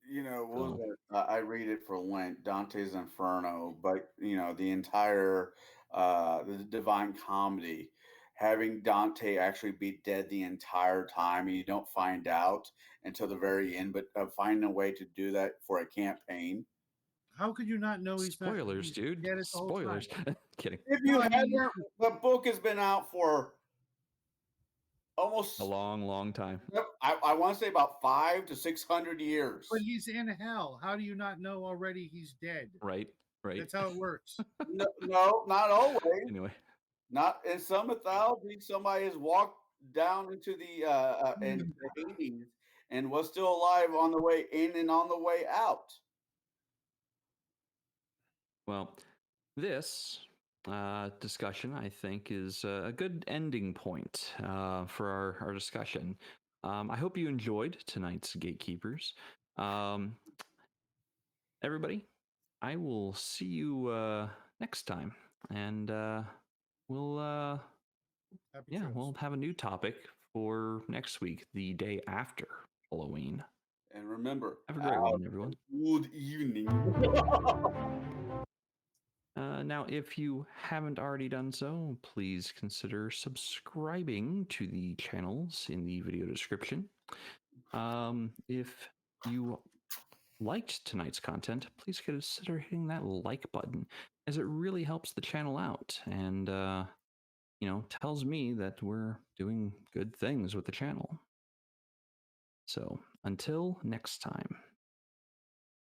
What was So, it? I read it for Lent, Dante's Inferno, but the entire the Divine Comedy, having Dante actually be dead the entire time, and you don't find out until the very end, but finding a way to do that for a campaign. How could you not know spoilers, he's dude. dead it the whole time? Spoilers. Kidding. If No, you I mean, haven't, the book has been out for A almost, long time. I want to say about 500 to 600 years. but he's in hell. How do you not know already he's dead? Right. That's how it works. No, no, not always. Anyway. Not in some mythology, somebody has walked down into the into Hades and was still alive on the way in and on the way out. Well, this discussion, I think, is a good ending point for our discussion. I hope you enjoyed tonight's Gatekeepers. Everybody, I will see you next time, and we'll Happy yeah, trails. we'll have a new topic for next week, the day after Halloween. And remember, Have a great one, everyone. good evening. Now, if you haven't already done so, please consider subscribing to the channels in the video description. If you liked tonight's content, please consider hitting that like button, as it really helps the channel out and tells me that we're doing good things with the channel. So until next time.